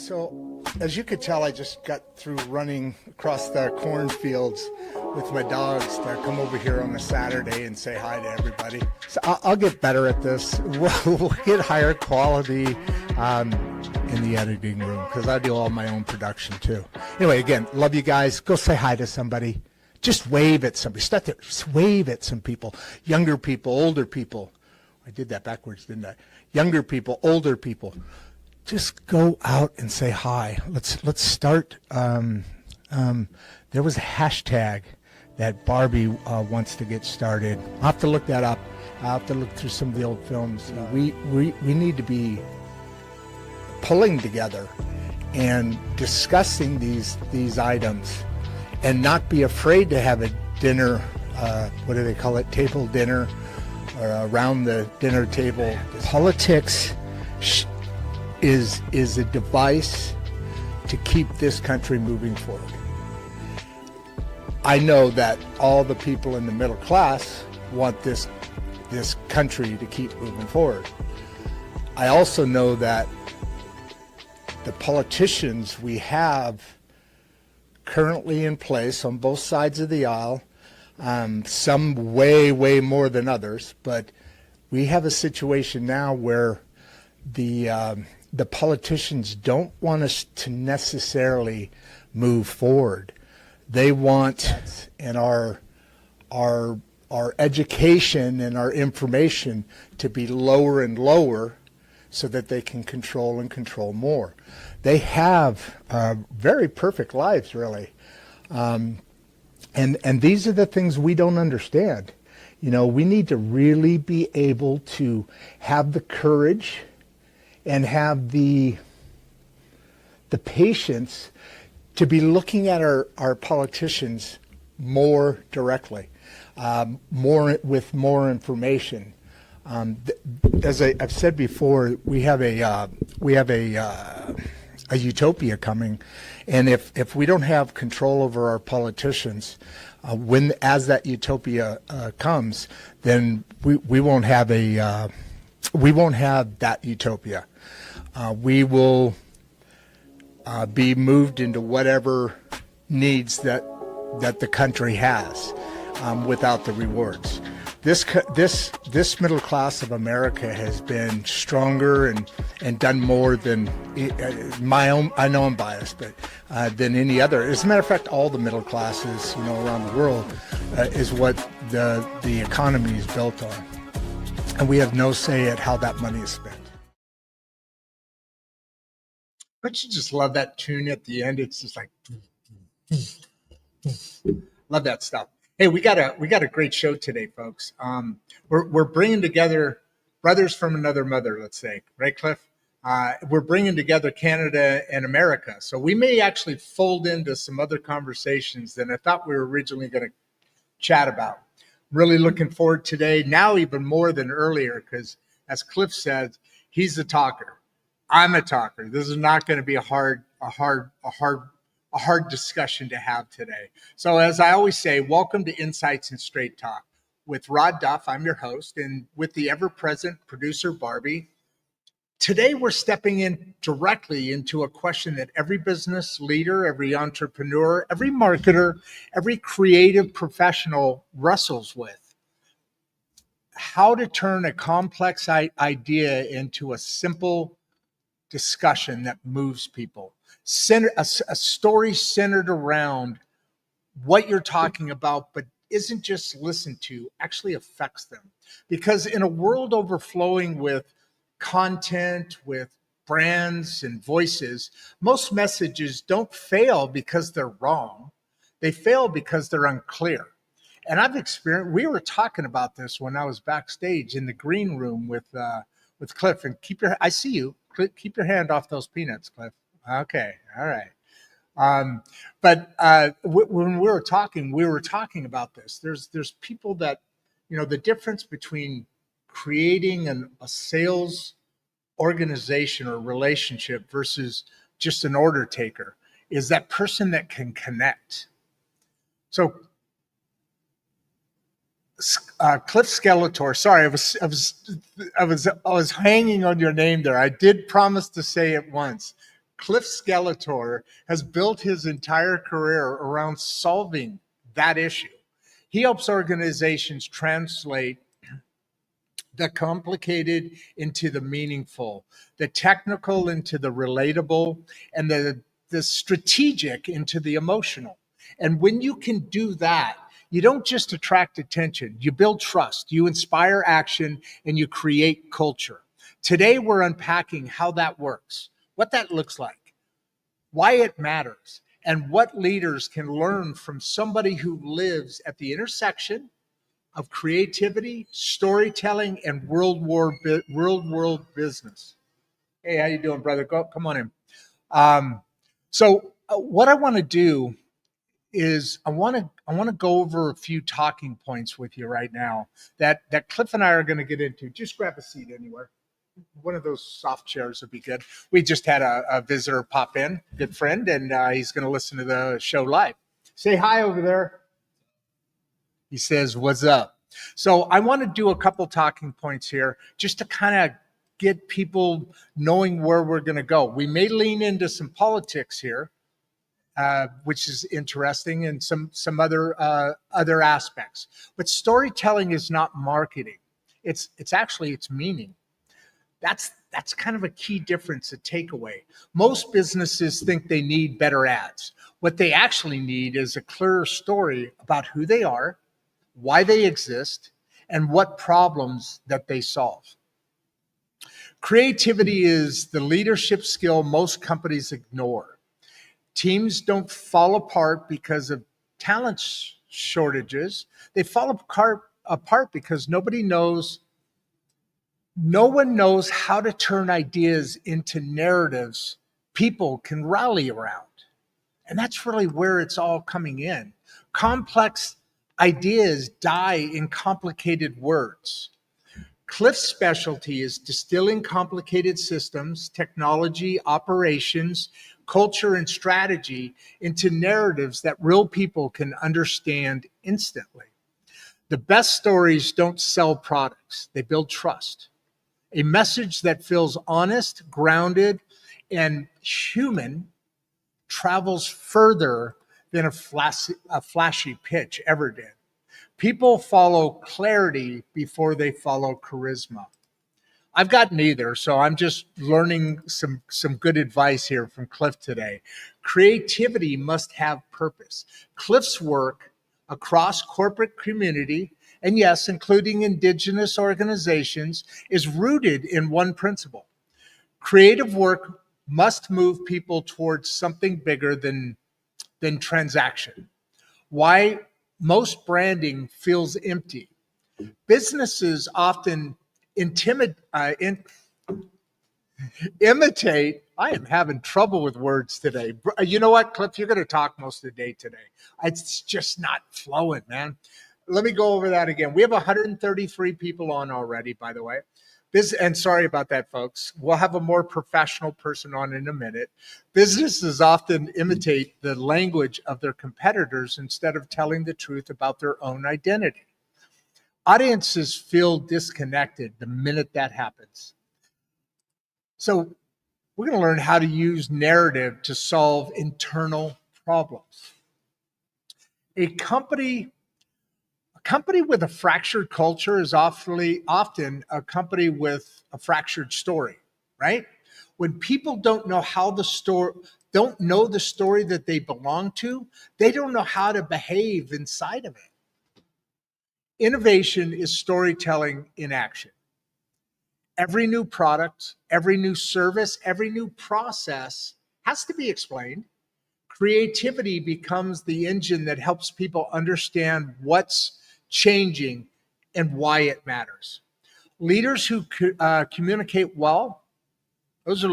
So, as you could tell, I just got through running across the cornfields with my dogs to come over here on a Saturday and say hi to everybody. So I'll get better at this. We'll get higher quality in the editing room because I do all my own production too. Anyway, again, love you guys. Go say hi to somebody. Just wave at somebody. Start there. Just wave at some people. Younger people, older people. I did that backwards, didn't I? Younger people, older people. Just go out and say hi. Let's start. There was a hashtag that Barbie wants to get started. I'll have to look that up. I'll have to look through some of the old films. We need to be pulling together and discussing these items, and not be afraid to have a dinner. What do they call it? Table dinner, or around the dinner table. Politics is a device to keep this country moving forward. I know that all the people in the middle class want this country to keep moving forward. I also know that the politicians we have currently in place on both sides of the aisle, some way more than others, but we have a situation now where the politicians don't want us to necessarily move forward. They want, and our education and our information to be lower and lower so that they can control more. They have very perfect lives, really. And these are the things we don't understand. You know, we need to really be able to have the courage and have the patience to be looking at our politicians more directly, with more information. As I've said before, we have a utopia coming, and if we don't have control over our politicians, as that utopia comes, then we won't have that utopia. We will be moved into whatever needs that the country has, without the rewards. This middle class of America has been stronger and done more than my own. I know I'm biased, but than any other. As a matter of fact, all the middle classes, around the world, is what the economy is built on, and we have no say at how that money is spent. Don't you just love that tune at the end? It's just like, love that stuff. Hey, we got a great show today, folks. We're bringing together brothers from another mother, let's say, right, Cliff? We're bringing together Canada and America, so we may actually fold into some other conversations than I thought we were originally going to chat about. Really looking forward today, now even more than earlier, because as Cliff said, he's a talker. I'm a talker. This is not going to be a hard discussion to have today. So as I always say, welcome to Insights and Straight Talk with Rodd Duff. I'm your host, and with the ever-present producer Barbie. Today we're stepping in directly into a question that every business leader, every entrepreneur, every marketer, every creative professional wrestles with. How to turn a complex idea into a simple discussion that moves people. A story centered around what you're talking about, but isn't just listened to, actually affects them. Because in a world overflowing with content, with brands and voices, most messages don't fail because they're wrong. They fail because they're unclear. And I've experienced, we were talking about this when I was backstage in the green room with Cliff, and I see you. Keep your hand off those peanuts, Cliff. Okay, all right. But when we were talking about this. There's people that, the difference between creating a sales organization or relationship versus just an order taker is that person that can connect. So Cliff Skelliter. Sorry, I was hanging on your name there. I did promise to say it once. Cliff Skelliter has built his entire career around solving that issue. He helps organizations translate the complicated into the meaningful, the technical into the relatable, and the strategic into the emotional. And when you can do that, you don't just attract attention, you build trust, you inspire action, and you create culture. Today, we're unpacking how that works, what that looks like, why it matters, and what leaders can learn from somebody who lives at the intersection of creativity, storytelling, and world business. Hey, how you doing, brother? Come on in. What I want to do is I want to go over a few talking points with you right now that Cliff and I are going to get into. Just grab a seat anywhere. One of those soft chairs would be good. We just had a visitor pop in, good friend, and he's going to listen to the show live. Say hi over there. He says, "What's up?" So I want to do a couple talking points here just to kind of get people knowing where we're going to go. We may lean into some politics here, which is interesting, and some other aspects. But storytelling is not marketing. It's actually it's meaning. That's kind of a key difference, a takeaway. Most businesses think they need better ads. What they actually need is a clearer story about who they are, why they exist, and what problems that they solve. Creativity is the leadership skill most companies ignore. Teams don't fall apart because of talent shortages. They fall apart because no one knows how to turn ideas into narratives people can rally around. And that's really where it's all coming in. Complex ideas die in complicated words. Cliff's specialty is distilling complicated systems, technology, operations, culture, and strategy into narratives that real people can understand instantly. The best stories don't sell products, they build trust. A message that feels honest, grounded, and human travels further than a flashy pitch ever did. People follow clarity before they follow charisma. I've got neither, so I'm just learning some good advice here from Cliff today. Creativity must have purpose. Cliff's work across corporate community, and yes, including indigenous organizations, is rooted in one principle. Creative work must move people towards something bigger than transaction. Why most branding feels empty. Businesses often imitate. I am having trouble with words today. You know what, Cliff? You're going to talk most of the day today. It's just not flowing, man. Let me go over that again. We have 133 people on already, by the way. And sorry about that, folks. We'll have a more professional person on in a minute. Businesses often imitate the language of their competitors instead of telling the truth about their own identity. Audiences feel disconnected the minute that happens. So we're going to learn how to use narrative to solve internal problems. A company with a fractured culture is often a company with a fractured story, right? When people don't know the story that they belong to, they don't know how to behave inside of it. Innovation is storytelling in action. Every new product, every new service, every new process has to be explained. Creativity becomes the engine that helps people understand what's changing and why it matters. Leaders who communicate well, those are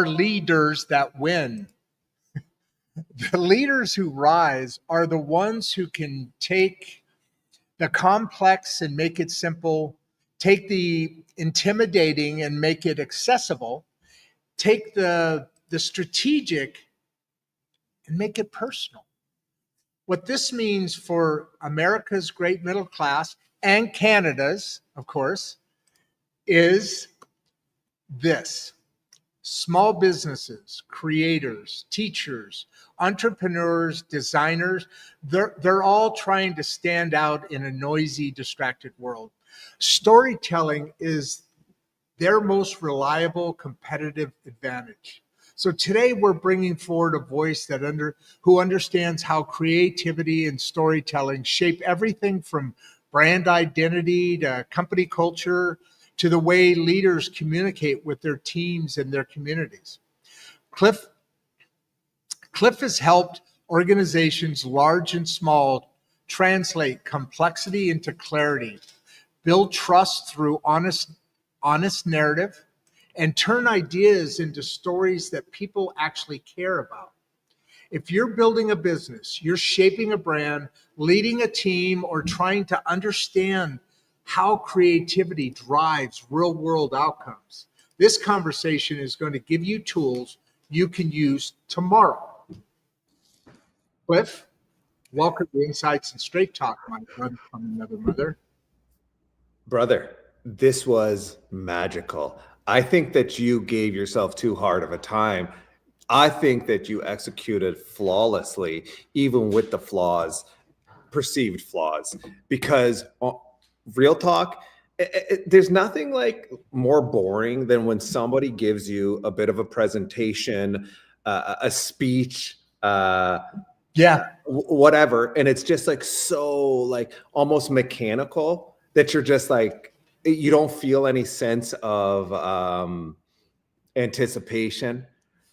leaders that win. The leaders who rise are the ones who can take the complex and make it simple, take the intimidating and make it accessible, take the strategic and make it personal. What this means for America's great middle class and Canada's, of course, is this. small businesses, creators, teachers, entrepreneurs, designers, they're all trying to stand out in a noisy, distracted world. Storytelling is their most reliable competitive advantage. So today we're bringing forward a voice who understands how creativity and storytelling shape everything from brand identity to company culture to the way leaders communicate with their teams and their communities. Cliff Cliff has helped organizations large and small translate complexity into clarity, build trust through honest narrative, and turn ideas into stories that people actually care about. If you're building a business, you're shaping a brand, leading a team, or trying to understand how creativity drives real world outcomes, this conversation is going to give you tools you can use tomorrow. Cliff, welcome to Insights and Straight Talk, my brother from another mother. Brother, this was magical. I think that you gave yourself too hard of a time. I think that you executed flawlessly, even with the flaws, perceived flaws, because real talk, there's nothing like more boring than when somebody gives you a bit of a presentation, a speech, whatever, and it's just like so like almost mechanical that you're just like, you don't feel any sense of anticipation,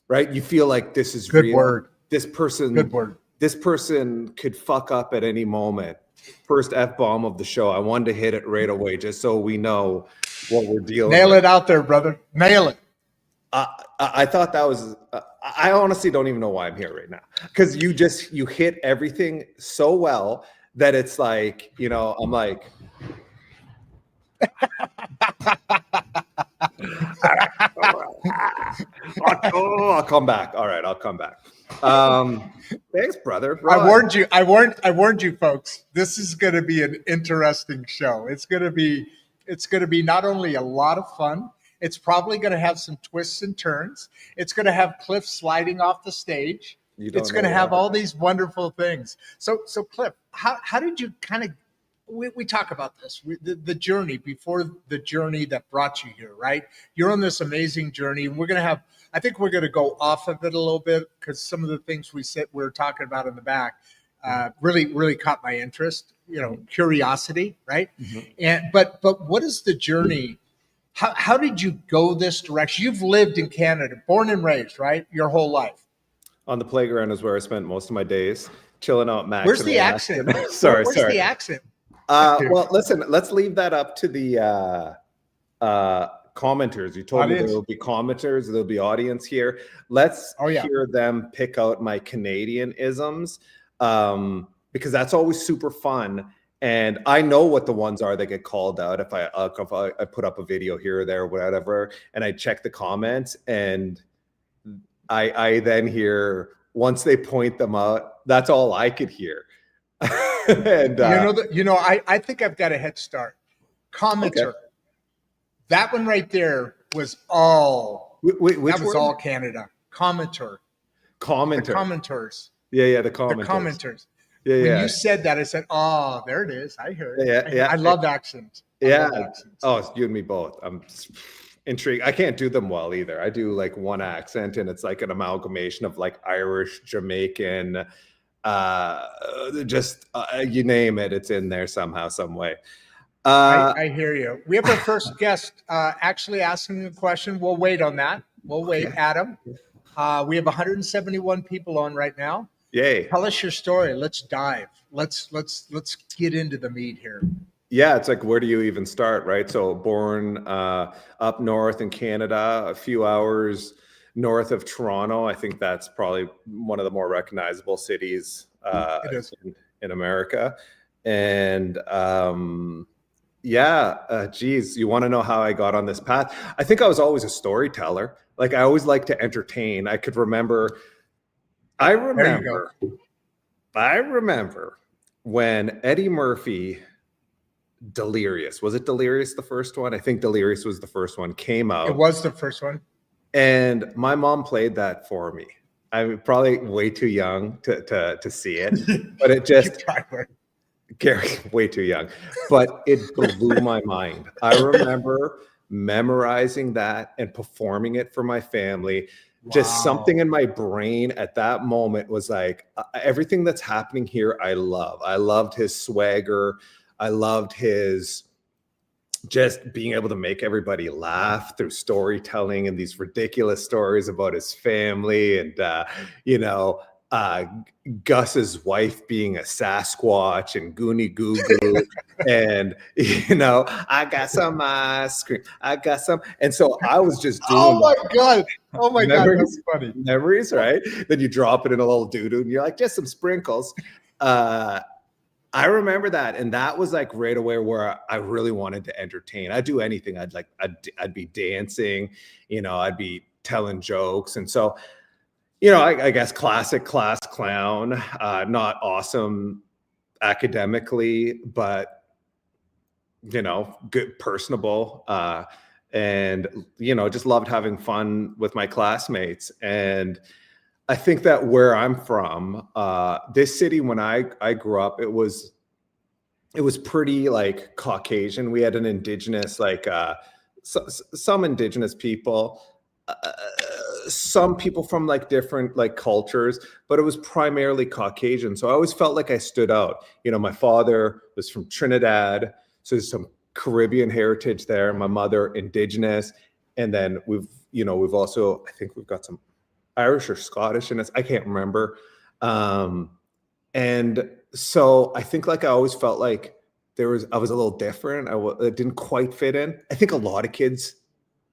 right? You feel like this is Good real. word. Good word. This person could fuck up at any moment. First F-bomb of the show. I wanted to hit it right away just so we know what we're dealing with. Nail it out there, brother. Nail it. I thought that was, I honestly don't even know why I'm here right now. Because you hit everything so well that it's like, I'm like, I'll come back. All right, I'll come back. Thanks, brother. Rodd. I warned you, folks. This is going to be an interesting show. It's going to be not only a lot of fun. It's probably going to have some twists and turns. It's going to have Cliff sliding off the stage. It's going to have all these wonderful things. So Cliff, how did you kind of? We talk about this, the journey before the journey that brought you here, right? You're on this amazing journey. And I think we're going to go off of it a little bit because some of the things we're talking about in the back really caught my interest, curiosity, right? Mm-hmm. But what is the journey? How did you go this direction? You've lived in Canada, born and raised, right? Your whole life. On the playground is where I spent most of my days, chilling out. Max. Where's the accent? Sorry. Where's the accent? Well, listen, let's leave that up to the commenters. You told me there will be commenters, there'll be audience here. Let's hear them pick out my Canadian isms, because that's always super fun. And I know what the ones are that get called out if I put up a video here or there or whatever, and I check the comments, and I then hear, once they point them out, that's all I could hear. And I think I've got a head start. Commenter. Okay. That one right there was all. Which that was all Canada. Commenter. The commenters. Yeah, the commenters. The commenters. Yeah. When you said that, I said, "Oh, there it is. I heard it." Yeah. I love accents. Oh, it's you and me both. I'm intrigued. I can't do them well either. I do like one accent, and it's like an amalgamation of like Irish, Jamaican, you name it, it's in there somehow, some way. I hear you. We have our first guest actually asking a question. We'll wait on that. We'll wait, Adam. We have 171 people on right now. Yay. Tell us your story. Let's dive. Let's get into the meat here. Yeah, it's like, where do you even start, right? So born up north in Canada, a few hours north of Toronto. I think that's probably one of the more recognizable cities in America. And geez, you want to know how I got on this path? I think I was always a storyteller. Like, I always liked to entertain. I remember when Eddie Murphy, Delirious. Was it Delirious, the first one? I think Delirious was the first one, came out. It was the first one. And my mom played that for me. I'm probably way too young to see it, but it just Gary, way too young, but it blew my mind. I remember memorizing that and performing it for my family. Wow. Just something in my brain at that moment was like, everything that's happening here, I love. I loved his swagger. I loved his just being able to make everybody laugh through storytelling and these ridiculous stories about his family and, Gus's wife being a Sasquatch and Goonie Goo Goo. And, I got some ice cream. I got some. And so I was just doing. Oh my God. Oh my God. That's funny. Memories, right? Then you drop it in a little doo-doo and you're like, just some sprinkles. I remember that. And that was like right away where I really wanted to entertain. I'd do anything. I'd be dancing, I'd be telling jokes. And so, I guess classic class clown, not awesome academically, but, good, personable, and, just loved having fun with my classmates. And I think that where I'm from, this city, when I grew up, it was pretty like Caucasian. We had an indigenous, like some indigenous people, some people from like different like cultures, but it was primarily Caucasian. So I always felt like I stood out. My father was from Trinidad, so there's some Caribbean heritage there. My mother, indigenous, and then we've also, I think we've got some Irish or Scottish in us. I can't remember. And so I think like I always felt like I was a little different. I didn't quite fit in. I think a lot of kids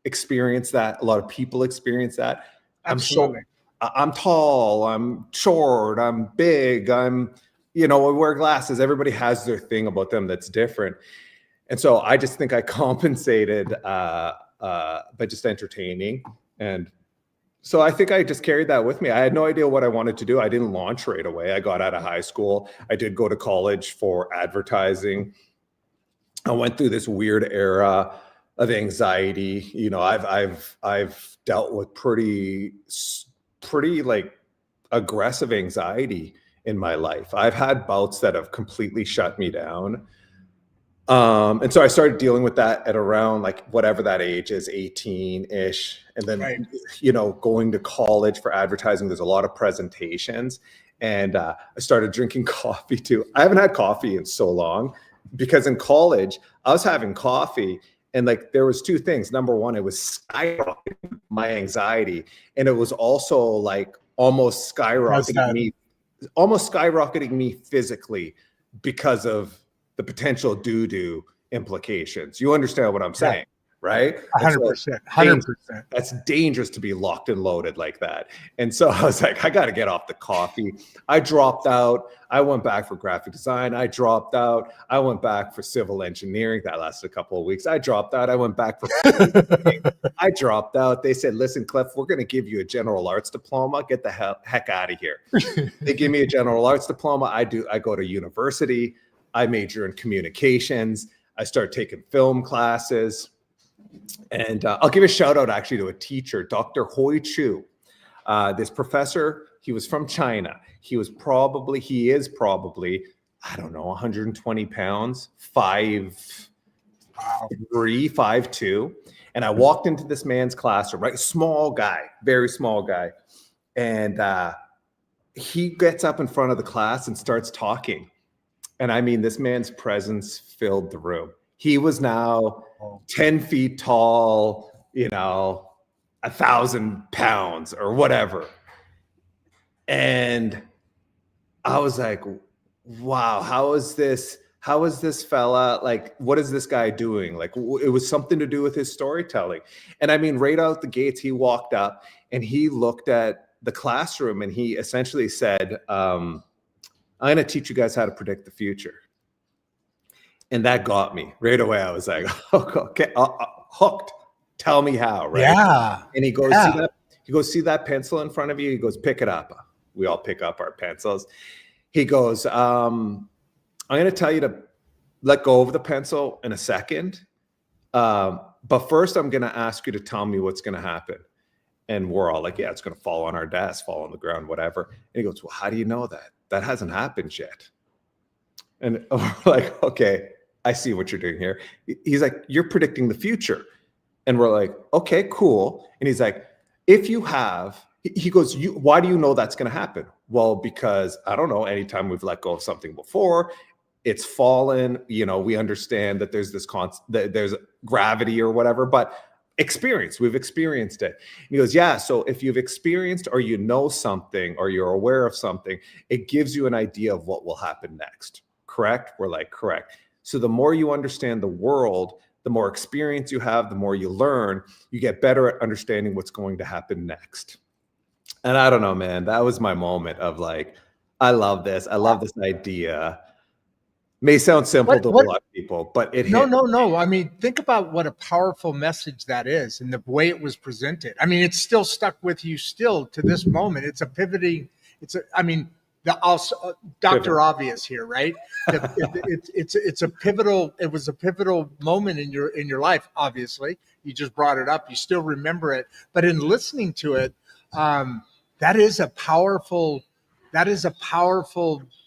experience that. A lot of people experience that. Absolutely. I'm tall, I'm short, I'm big, I wear glasses. Everybody has their thing about them that's different. And so I just think I compensated by just entertaining. And so I think I just carried that with me. I had no idea what I wanted to do. I didn't launch right away. I got out of high school. I did go to college for advertising. I went through this weird era of anxiety. I've dealt with pretty like aggressive anxiety in my life. I've had bouts that have completely shut me down. And so I started dealing with that at around like whatever that age is, 18-ish. And then, right, going to college for advertising, there's a lot of presentations. And I started drinking coffee too. I haven't had coffee in so long because in college, I was having coffee and like there was two things. Number one, it was skyrocketing my anxiety. And it was also like almost skyrocketing me physically because of the potential doo-doo implications. You understand what I'm saying, right? 100%. 100%. That's dangerous to be locked and loaded like that. And so I was like, I got to get off the coffee. I dropped out. I went back for graphic design. I dropped out. I went back for civil engineering. That lasted a couple of weeks. I dropped out. I went back for I dropped out. They said, listen, Cliff, we're going to give you a general arts diploma. Get the heck out of here. They give me a general arts diploma. I go to university. I major in communications. I started taking film classes. And I'll give a shout out actually to a teacher, Dr. Hoi Chu. This professor, he was from China. He is probably, I don't know, 120 pounds, 5'3", 5'2". And I walked into this man's classroom, right? Small guy, very small guy. And he gets up in front of the class and starts talking. And I mean, this man's presence filled the room. He was now 10 feet tall, 1,000 pounds or whatever. And I was like, wow, how is this fella, like, what is this guy doing? Like, it was something to do with his storytelling. And I mean, right out the gates, he walked up and he looked at the classroom and he essentially said, I'm going to teach you guys how to predict the future. And that got me right away. I was like, okay, hooked. Tell me how, right? Yeah. And he goes, see that pencil in front of you? He goes, pick it up. We all pick up our pencils. He goes, I'm going to tell you to let go of the pencil in a second. But first, I'm going to ask you to tell me what's going to happen. And we're all like, yeah, it's going to fall on our desk, fall on the ground, whatever. And he goes, well, how do you know that? That hasn't happened yet. And we're like, okay, I see what you're doing here. He's like, you're predicting the future. And we're like, okay, cool. And he's like, if you have, he goes, why do you know that's going to happen? Well, because I don't know, anytime we've let go of something before, it's fallen, you know, we understand that there's this there's gravity or whatever, but we've experienced it. And he goes, yeah, so if you've experienced or you know something or you're aware of something, it gives you an idea of what will happen next. Correct? We're like, correct. So the more you understand the world, the more experience you have, the more you learn, you get better at understanding what's going to happen next. And I don't know, man, that was my moment of like, I love this. I love this idea. May sound simple to a lot of people, but it hit. No. I mean, think about what a powerful message that is and the way it was presented. I mean, it's still stuck with you still to this moment. It's a pivoting, Dr. Obvious here, right? It was a pivotal moment in your life, obviously. You just brought it up. You still remember it. But in listening to it, that is a powerful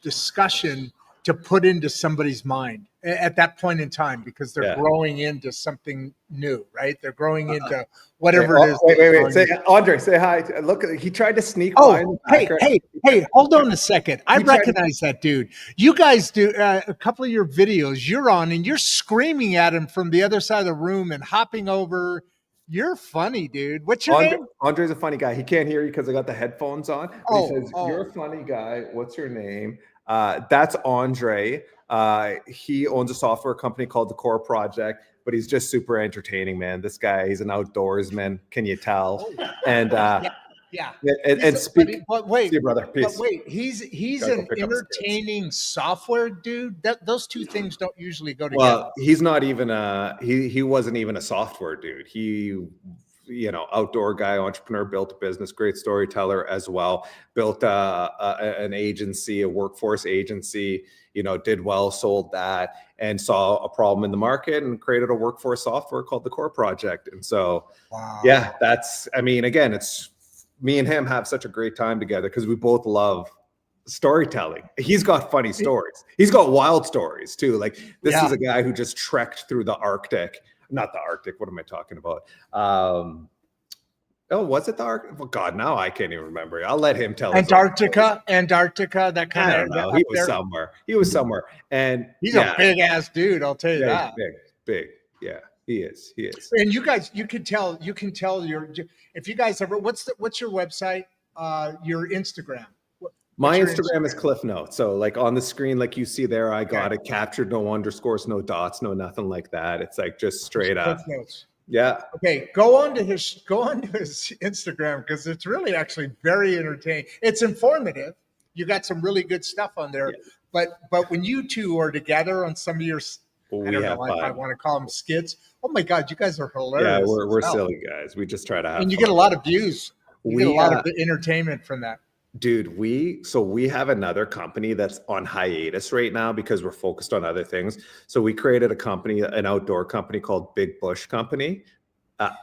discussion to put into somebody's mind at that point in time, because they're growing into something new, right? They're growing into whatever it is. Wait. Say, Andre, say hi. Look, he tried to sneak by. Hey, hold on a second. I recognize that dude. You guys do a couple of your videos you're on and you're screaming at him from the other side of the room and hopping over. You're funny, dude. What's your name? Andre's a funny guy. He can't hear you because I got the headphones on. He says, you're a funny guy. What's your name? That's Andre. He owns a software company called the Kore Project, but he's just super entertaining, man. This guy, he's an outdoorsman. Can you tell? And speak. But wait, see you, brother. Peace. But wait, he's an entertaining software dude. Those two things don't usually go together. Well, he's not even he wasn't even a software dude. He, you know, outdoor guy, entrepreneur, built a business, great storyteller as well, built an agency, a workforce agency, you know, did well, sold that, and saw a problem in the market and created a workforce software called the Kore Project. And so, yeah, that's, I mean, again, it's me and him have such a great time together because we both love storytelling. He's got funny stories. He's got wild stories too. Like this is a guy who just trekked through the Arctic. Not the Arctic. What am I talking about? Was it the Arctic? Oh God, now I can't even remember. I'll let him tell. Antarctica, that kind of. I don't know. He was somewhere. And he's a big ass dude. I'll tell you that. Big. Yeah, he is. And you guys, you can tell if you guys ever. What's your website? Your Instagram. My Instagram is Cliff Notes. So like on the screen, like you see there, I got it captured, no underscores, no dots, no nothing like that. It's like just straight up. Cliff Notes. Yeah. Okay. Go on to his Instagram because it's really actually very entertaining. It's informative. You got some really good stuff on there. Yeah. But when you two are together on some of your, I don't know if I want to call them skits. Oh my God, you guys are hilarious. Yeah, we're silly guys. We just try to have. And you get a lot of views. You get a lot of entertainment from that. Dude, we have another company that's on hiatus right now because we're focused on other things. So we created a company, an outdoor company called Big Bush Company.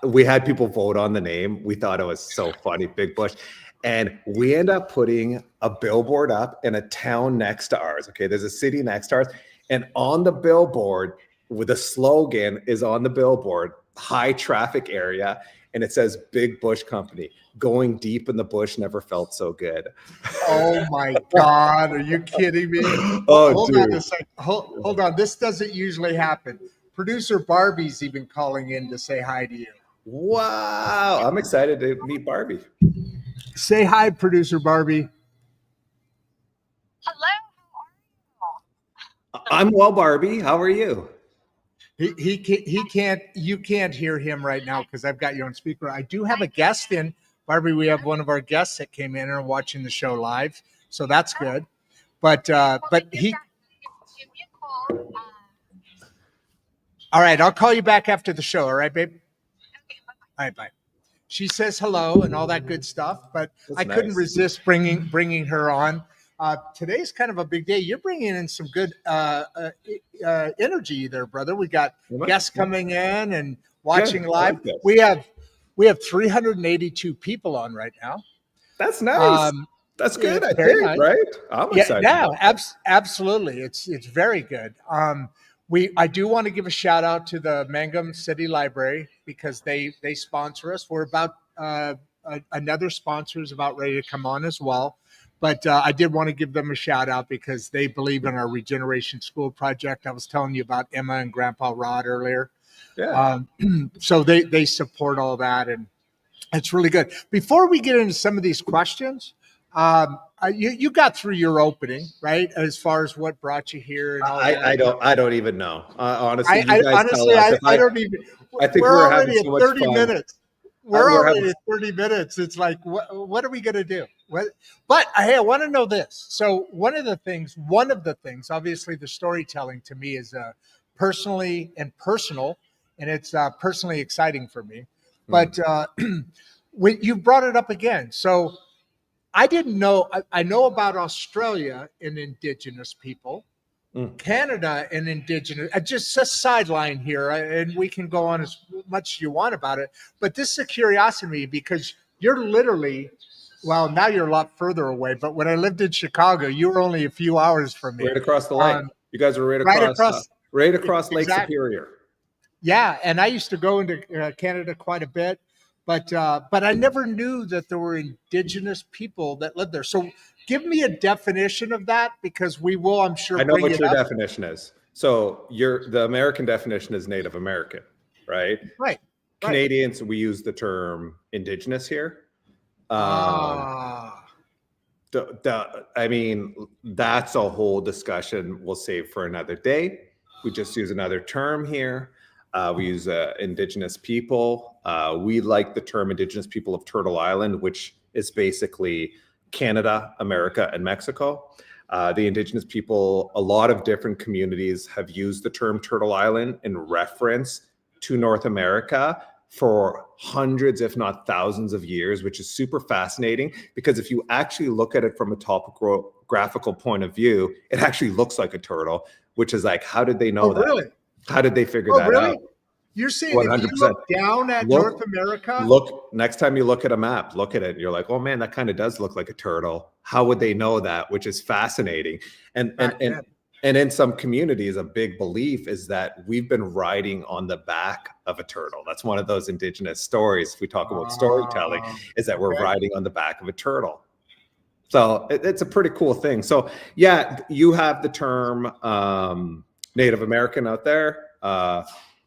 We had people vote on the name. We thought it was so funny, Big Bush. And we end up putting a billboard up in a town next to ours. Okay, there's a city next to ours. And on the billboard, with the slogan is on the billboard, high traffic area. And it says Big Bush Company. Going deep in the bush never felt so good. Oh my God. Are you kidding me? Hold on a second. Hold on. This doesn't usually happen. Producer Barbie's even calling in to say hi to you. Wow. I'm excited to meet Barbie. Say hi, Producer Barbie. Hello. How are you? I'm well, Barbie. How are you? He can't. You can't hear him right now because I've got you on speaker. I do have a guest in, Barbie. We have one of our guests that came in and are watching the show live, so that's good. But he. All right, I'll call you back after the show. All right, babe. Okay, bye-bye. All right, bye. She says hello and all that good stuff, but I couldn't resist bringing her on. Today's kind of a big day. You're bringing in some good energy there, brother. We got guests coming in and watching live. We have We have 382 people on right now. That's nice. That's good, I think, nice. Right? I'm excited. Yeah, absolutely. It's very good. I do want to give a shout out to the Mangum City Library because they sponsor us. We're about another sponsor is about ready to come on as well. But I did want to give them a shout out because they believe in our Regeneration School project. I was telling you about Emma and Grandpa Rodd earlier. Yeah. So they support all that, and it's really good. Before we get into some of these questions, you got through your opening, right? As far as what brought you here and all that. I don't even know. Honestly, I don't even. I think we're already having so much 30 fun. Minutes. We're already at 30 minutes. It's like, what are we going to do? But hey, I want to know this. So one of the things, obviously the storytelling to me is personally and personal, and it's personally exciting for me. But you brought it up again. So I didn't know. I know about Australia and Indigenous people, Canada and Indigenous. Just a sideline here, and we can go on as much as you want about it. But this is a curiosity because you're literally, well, now you're a lot further away. But when I lived in Chicago, you were only a few hours from me. Right across the lake. You guys were right across Lake Superior. Yeah, and I used to go into Canada quite a bit. But I never knew that there were Indigenous people that lived there. So give me a definition of that because we will, I'm sure. I know what your definition is. So the American definition is Native American, right? Right. Canadians, we use the term Indigenous here. I mean, that's a whole discussion we'll save for another day. We just use another term here. We use Indigenous people. We like the term Indigenous people of Turtle Island, which is basically Canada, America, and Mexico. The Indigenous people, a lot of different communities have used the term Turtle Island in reference to North America for hundreds, if not thousands of years, which is super fascinating because if you actually look at it from a topographical point of view, it actually looks like a turtle, which is like, how did they know that? Really? How did they figure that out? You're saying 100%. If you look down at North America? Next time you look at a map, look at it, and you're like, oh man, that kind of does look like a turtle. How would they know that? Which is fascinating. And in some communities, a big belief is that we've been riding on the back of a turtle. That's one of those Indigenous stories. If we talk about storytelling, is that we're riding on the back of a turtle. So it's a pretty cool thing. So yeah, you have the term Native American out there. So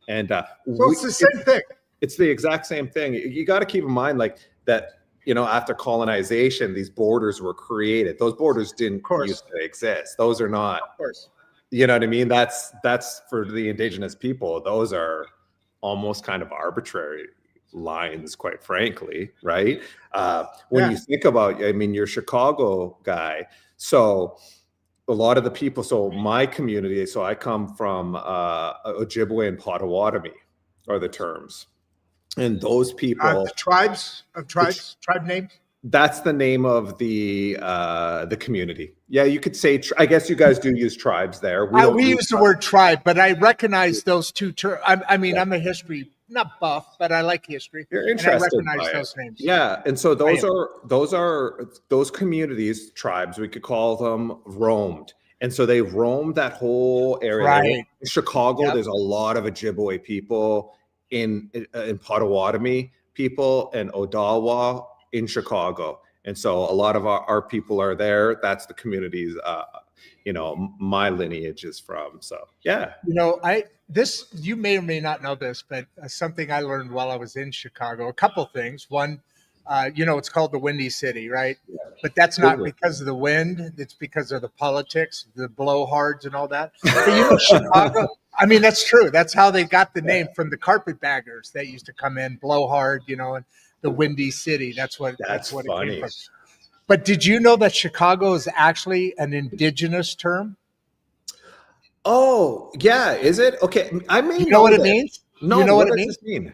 it's the same thing. It's the exact same thing. You got to keep in mind like that, you know, after colonization, these borders were created. Those borders didn't used to exist. Those are not, of course. You know what I mean? That's for the Indigenous people. Those are almost kind of arbitrary lines, quite frankly, right? When you think about, I mean, you're a Chicago guy. So a lot of the people, so my community, so I come from Ojibwe and Potawatomi are the terms. And those people, tribe names. That's the name of the community. Yeah, you could say. I guess you guys do use tribes there. We use the word tribe, but I recognize those two terms. I mean, I'm a history not buff, but I like history. You're interested. And I recognize those names. Yeah, and so those communities, tribes, we could call them, roamed. And so they roamed that whole area. Right. In Chicago, there's a lot of Ojibwe people, in Potawatomi people, and Odawa in Chicago. And so a lot of our people are there. That's the communities, you know, my lineage is from. So, yeah. You know, you may or may not know this, but something I learned while I was in Chicago, a couple things. One, you know, it's called the Windy City, right? Yeah. But that's not because of the wind. It's because of the politics, the blowhards and all that. But you know, Chicago, I mean, that's true. That's how they got the name from the carpetbaggers that used to come in, blowhard, you know, and the Windy City. That's what it came from. But did you know that Chicago is actually an Indigenous term? Oh, yeah. Is it? Okay. I mean, you know what it means? No, you know what it does this mean?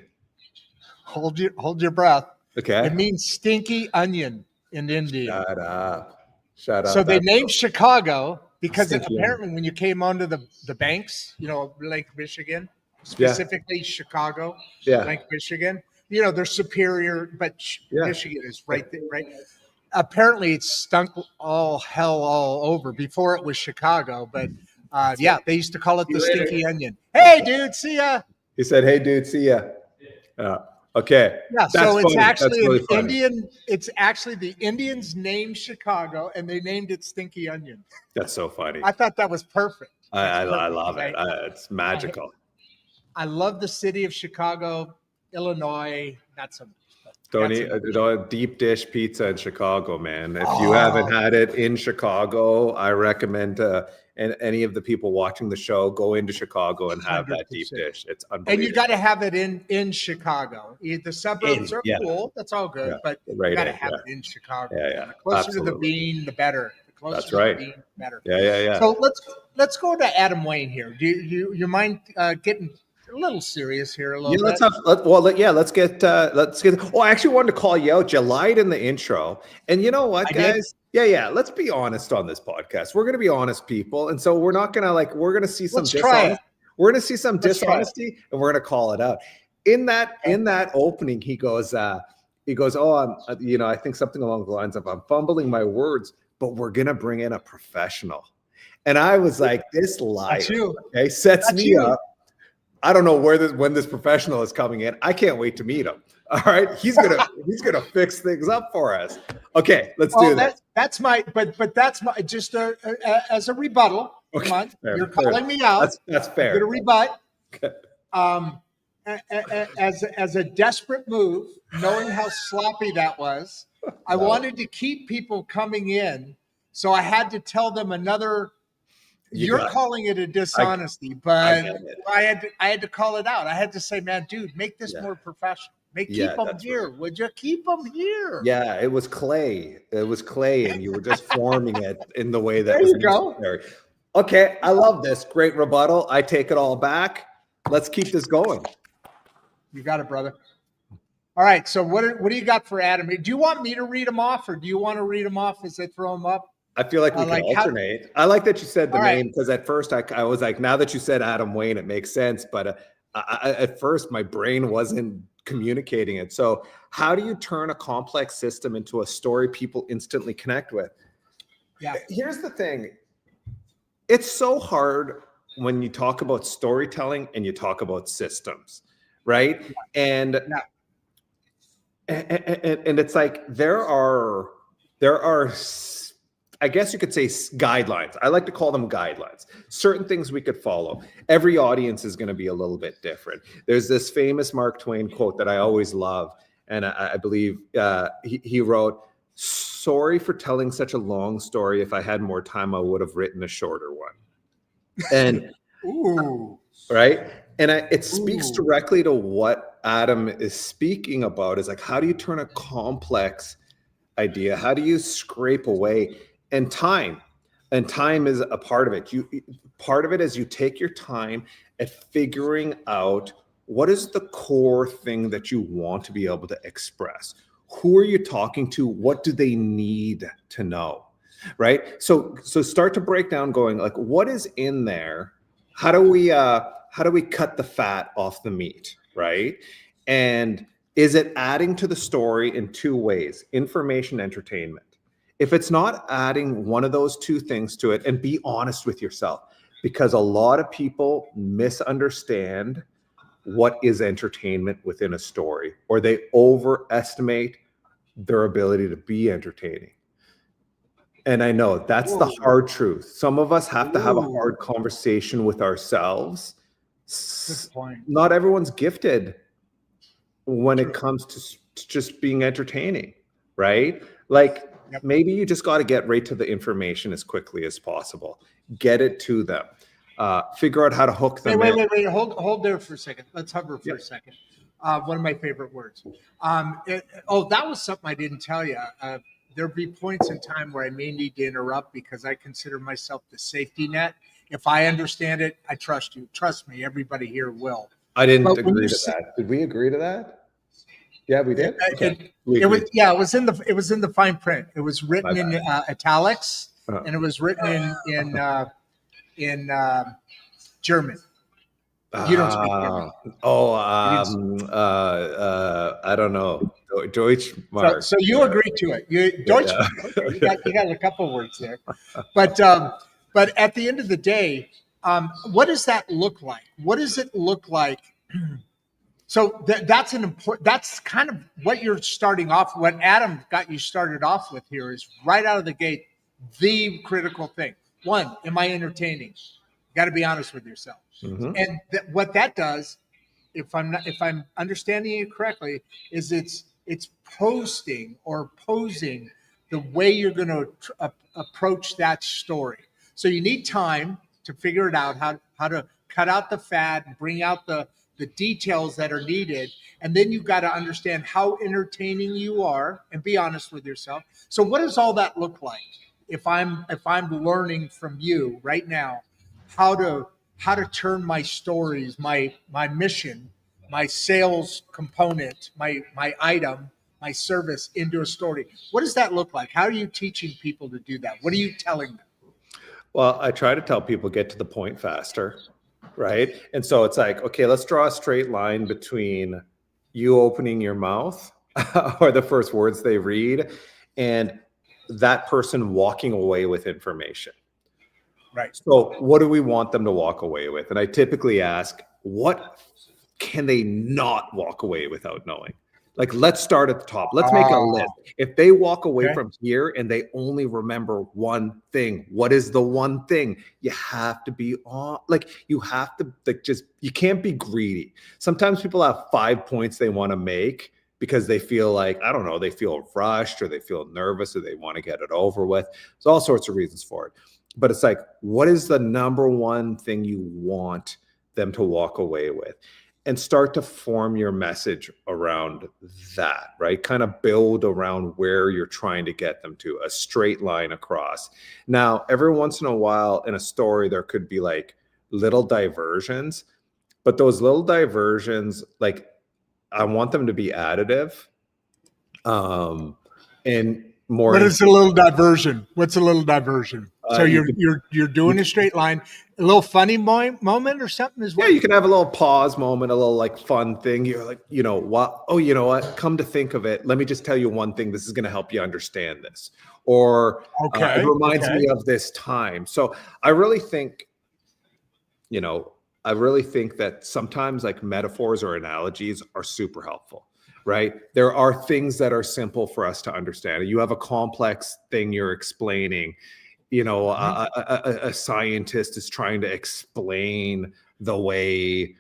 Hold your breath. Okay. It means stinky onion in Indian. Shut up. So they named Chicago because apparently when you came onto the banks, you know, Lake Michigan, specifically Chicago, Lake Michigan, they're superior, but Michigan is right there, right? Apparently it's stunk all hell all over before it was Chicago, but they used to call it the stinky onion. Hey, dude, see ya. He said, "Hey, dude, see ya." Okay. Yeah, so it's actually really funny. Indian. It's actually the Indians named Chicago, and they named it Stinky Onion. That's so funny. I thought that was perfect. I love it. It's magical. I love the city of Chicago, Illinois. Not so much. Don't eat deep dish pizza in Chicago, man. If you haven't had it in Chicago, I recommend any of the people watching the show go into Chicago and have 100%. That deep dish. It's unbelievable. And you got to have it in Chicago. The suburbs are cool. That's all good, but you got to have it in Chicago. Yeah. The closer to the bean, the better. The closer That's to right. the bean, the better. Yeah. So let's go to Adam Wayne here. Do you mind getting a little serious here a little bit? Let's get. Oh, I actually wanted to call you out. You lied in the intro, and you know what, guys? Yeah. Let's be honest on this podcast. We're going to be honest people, and so we're not going to we're going to see some dishonesty. We're going to see some dishonesty, and we're going to call it out. In that opening, he goes, "Oh, I think something along the lines of I'm fumbling my words, but we're going to bring in a professional." And I was like, "This liar, okay, sets me up." I don't know when this professional is coming in. I can't wait to meet him. All right, he's gonna fix things up for us. Okay, let's do that. That's my just as a rebuttal. Okay, come on, you're calling me out. That's fair. I'm gonna rebut. Okay. As a desperate move, knowing how sloppy that was, I wanted to keep people coming in, so I had to tell them another. You're calling it a dishonesty, but I had to call it out. I had to say, man, dude, make this more professional. Keep them here. Right. Would you keep them here? Yeah, it was clay. And you were just forming it in the way that was necessary. Okay, I love this. Great rebuttal. I take it all back. Let's keep this going. You got it, brother. All right, so what do you got for Adam? Do you want me to read them off, or do you want to read them off as I throw them up? I feel like we can alternate. I like that you said the name, because at first I was like, now that you said Adam Wayne, it makes sense. But at first my brain wasn't communicating it. So how do you turn a complex system into a story people instantly connect with? Yeah. Here's the thing. It's so hard when you talk about storytelling and you talk about systems, right? And it's like there are I guess you could say guidelines. I like to call them guidelines. Certain things we could follow. Every audience is going to be a little bit different. There's this famous Mark Twain quote that I always love. And I believe he wrote, "Sorry for telling such a long story. If I had more time, I would have written a shorter one." And right. And it speaks directly to what Adam is speaking about, is like, how do you turn a complex idea? How do you scrape away? And time is a part of it. Part of it is you take your time at figuring out what is the core thing that you want to be able to express. Who are you talking to? What do they need to know? Right? So start to break down, going like, what is in there? How do we cut the fat off the meat? Right? And is it adding to the story in two ways? Information, entertainment. If it's not adding one of those two things to it, and be honest with yourself, because a lot of people misunderstand what is entertainment within a story, or they overestimate their ability to be entertaining. And I know that's the hard truth. Some of us have to have a hard conversation with ourselves. Good point. Not everyone's gifted when it comes to just being entertaining, right? Like, maybe you just got to get right to the information as quickly as possible. Get it to them. Figure out how to hook them. Wait. Hold there for a second. Let's hover for a second. One of my favorite words. That was something I didn't tell you. There'll be points in time where I may need to interrupt, because I consider myself the safety net. If I understand it, I trust you. Trust me, everybody here will. I didn't agree to that. Did we agree to that? Yeah, we did. Okay. It was in the fine print. It was written in italics, and it was written in German. You don't speak German. I don't know. Deutsch, So, Mark. so you agree to it. You Deutsch. Yeah. Okay, you got a couple words there, but at the end of the day, what does that look like? What does it look like? So that's an important. That's kind of what you're starting off. What Adam got you started off with here is right out of the gate the critical thing. One, am I entertaining? You got to be honest with yourself. Mm-hmm. And what that does, if I'm understanding it correctly, is it's posting or posing the way you're going to approach that story. So you need time to figure it out, how to cut out the fat and bring out the details that are needed, and then you've got to understand how entertaining you are and be honest with yourself. So what does all that look like if I'm learning from you right now how to turn my stories, my mission, my sales component, my item, my service into a story? What does that look like? How are you teaching people to do that? What are you telling them? Well, I try to tell people get to the point faster, right? And so it's like, okay, let's draw a straight line between you opening your mouth or the first words they read and that person walking away with information. Right. So what do we want them to walk away with? And I typically ask, what can they not walk away without knowing? Like, let's start at the top. Let's make a list. If they walk away from here and they only remember one thing, what is the one thing? You have to be on, like, you have to, like, just, you can't be greedy. Sometimes people have 5 points they want to make because they feel like, I don't know, they feel rushed or they feel nervous or they want to get it over with. There's all sorts of reasons for it. But it's like, what is the number one thing you want them to walk away with? And start to form your message around that, right? Kind of build around where you're trying to get them to, a straight line across. Now, every once in a while in a story, there could be like little diversions, but those little diversions, like, I want them to be additive. And more. What is a little diversion? What's a little diversion? So you're doing a straight line, a little funny moment or something as well. Yeah, you can have a little pause moment, a little like fun thing. You're like, you know what? Oh, you know what? Come to think of it, let me just tell you one thing. This is going to help you understand this. Or it reminds me of this time. So I really think, that sometimes like metaphors or analogies are super helpful. Right? There are things that are simple for us to understand. You have a complex thing you're explaining. A scientist is trying to explain the way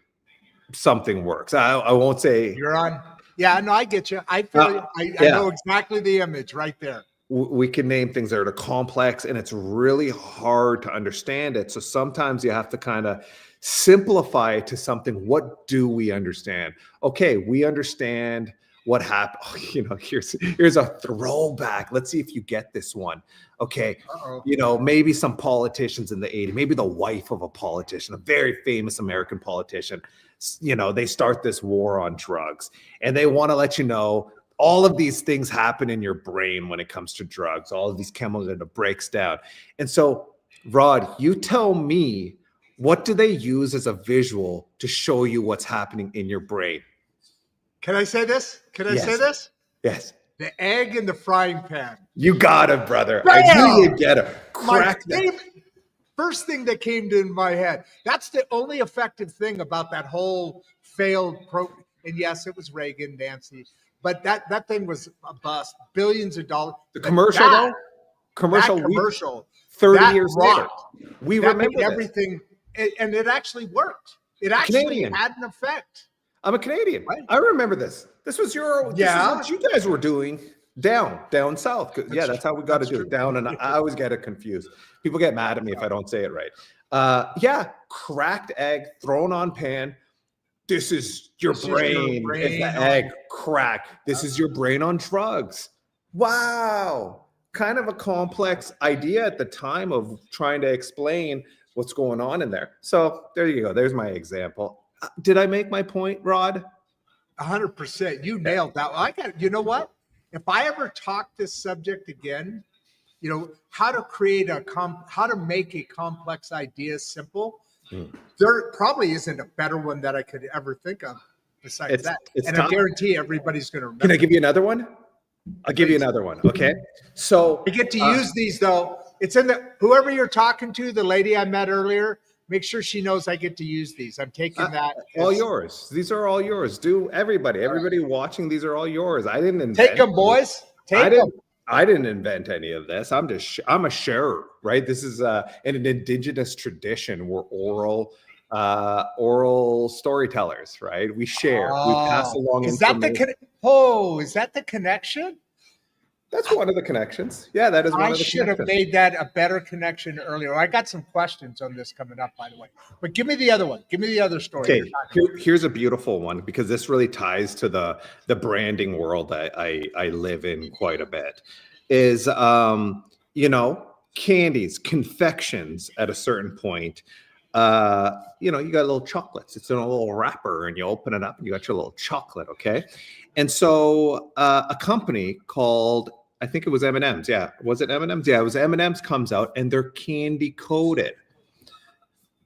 something works. I won't say you're on. Yeah, no, I get you. I feel you. I know exactly the image right there. We can name things that are complex and it's really hard to understand it. So sometimes you have to kind of simplify it to something. What do we understand? Okay, we understand what happened. Here's a throwback. Let's see if you get this one. Okay. Maybe some politicians in the 80s, maybe the wife of a politician, a very famous American politician, they start this war on drugs and they want to let you know all of these things happen in your brain when it comes to drugs, all of these chemicals that it breaks down. And so, Rodd, you tell me, what do they use as a visual to show you what's happening in your brain? Can I say this? Say this? Yes. The egg in the frying pan. You got it, brother. Bam! I knew you'd get it. First thing that came to my head. That's the only effective thing about that whole failed program. And yes, it was Reagan, Nancy. But that thing was a bust. Billions of dollars. The commercial, though? Commercial. 30 years later. We remember everything. And it actually worked. It actually had an effect. I'm a Canadian. Right? I remember this. This was what you guys were doing down south. Yeah, that's how we got to do it. Down, and I always get it confused. People get mad at me if I don't say it right. Cracked egg thrown on pan. This is your brain. It's the egg crack. This is your brain on drugs. Wow. Kind of a complex idea at the time of trying to explain what's going on in there. So there you go. There's my example. Did I make my point, Rodd? 100%. You nailed that. You know what? If I ever talk this subject again, how to make a complex idea simple. There probably isn't a better one that I could ever think of besides that. And I guarantee everybody's going to remember. Can I give you another one? I'll give you another one. Okay. So I get to use these though. It's in whoever you're talking to, the lady I met earlier, make sure she knows I get to use these. I'm taking that. All yours. These are all yours. Everybody watching, these are all yours. I didn't invent. Take them, boys. Take them. I didn't invent any of this. I'm a sharer, right? This is an indigenous tradition. We're oral storytellers, right? We share, we pass along information. Is that the connection? That's one of the connections. Yeah, that is one of the connections. I should have made that a better connection earlier. I got some questions on this coming up, by the way. But give me the other one. Give me the other story. Okay, here's a beautiful one because this really ties to the branding world I live in quite a bit. Is candies, confections at a certain point. You got little chocolates. It's in a little wrapper, and you open it up, and you got your little chocolate. Okay, and so a company called, I think it was M&M's. Yeah, was it M&M's? Yeah, it was M&M's. Comes out, and they're candy coated,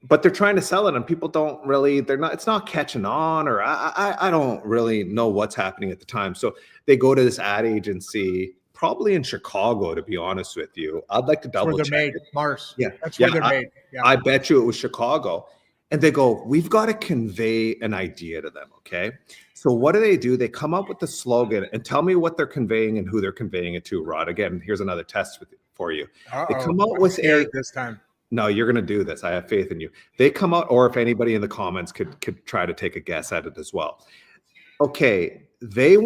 but they're trying to sell it, and people don't really. It's not catching on, or I don't really know what's happening at the time. So they go to this ad agency. Probably in Chicago, to be honest with you. I'd like to double check. That's where they're made, Mars. Yeah, that's where they're made. Yeah. I bet you it was Chicago. And they go, we've got to convey an idea to them, okay? So what do? They come up with the slogan, and tell me what they're conveying and who they're conveying it to, Rod. Again, here's another test for you. They come out with this time. No, you're going to do this. I have faith in you. They come out, or if anybody in the comments could try to take a guess at it as well. Okay, they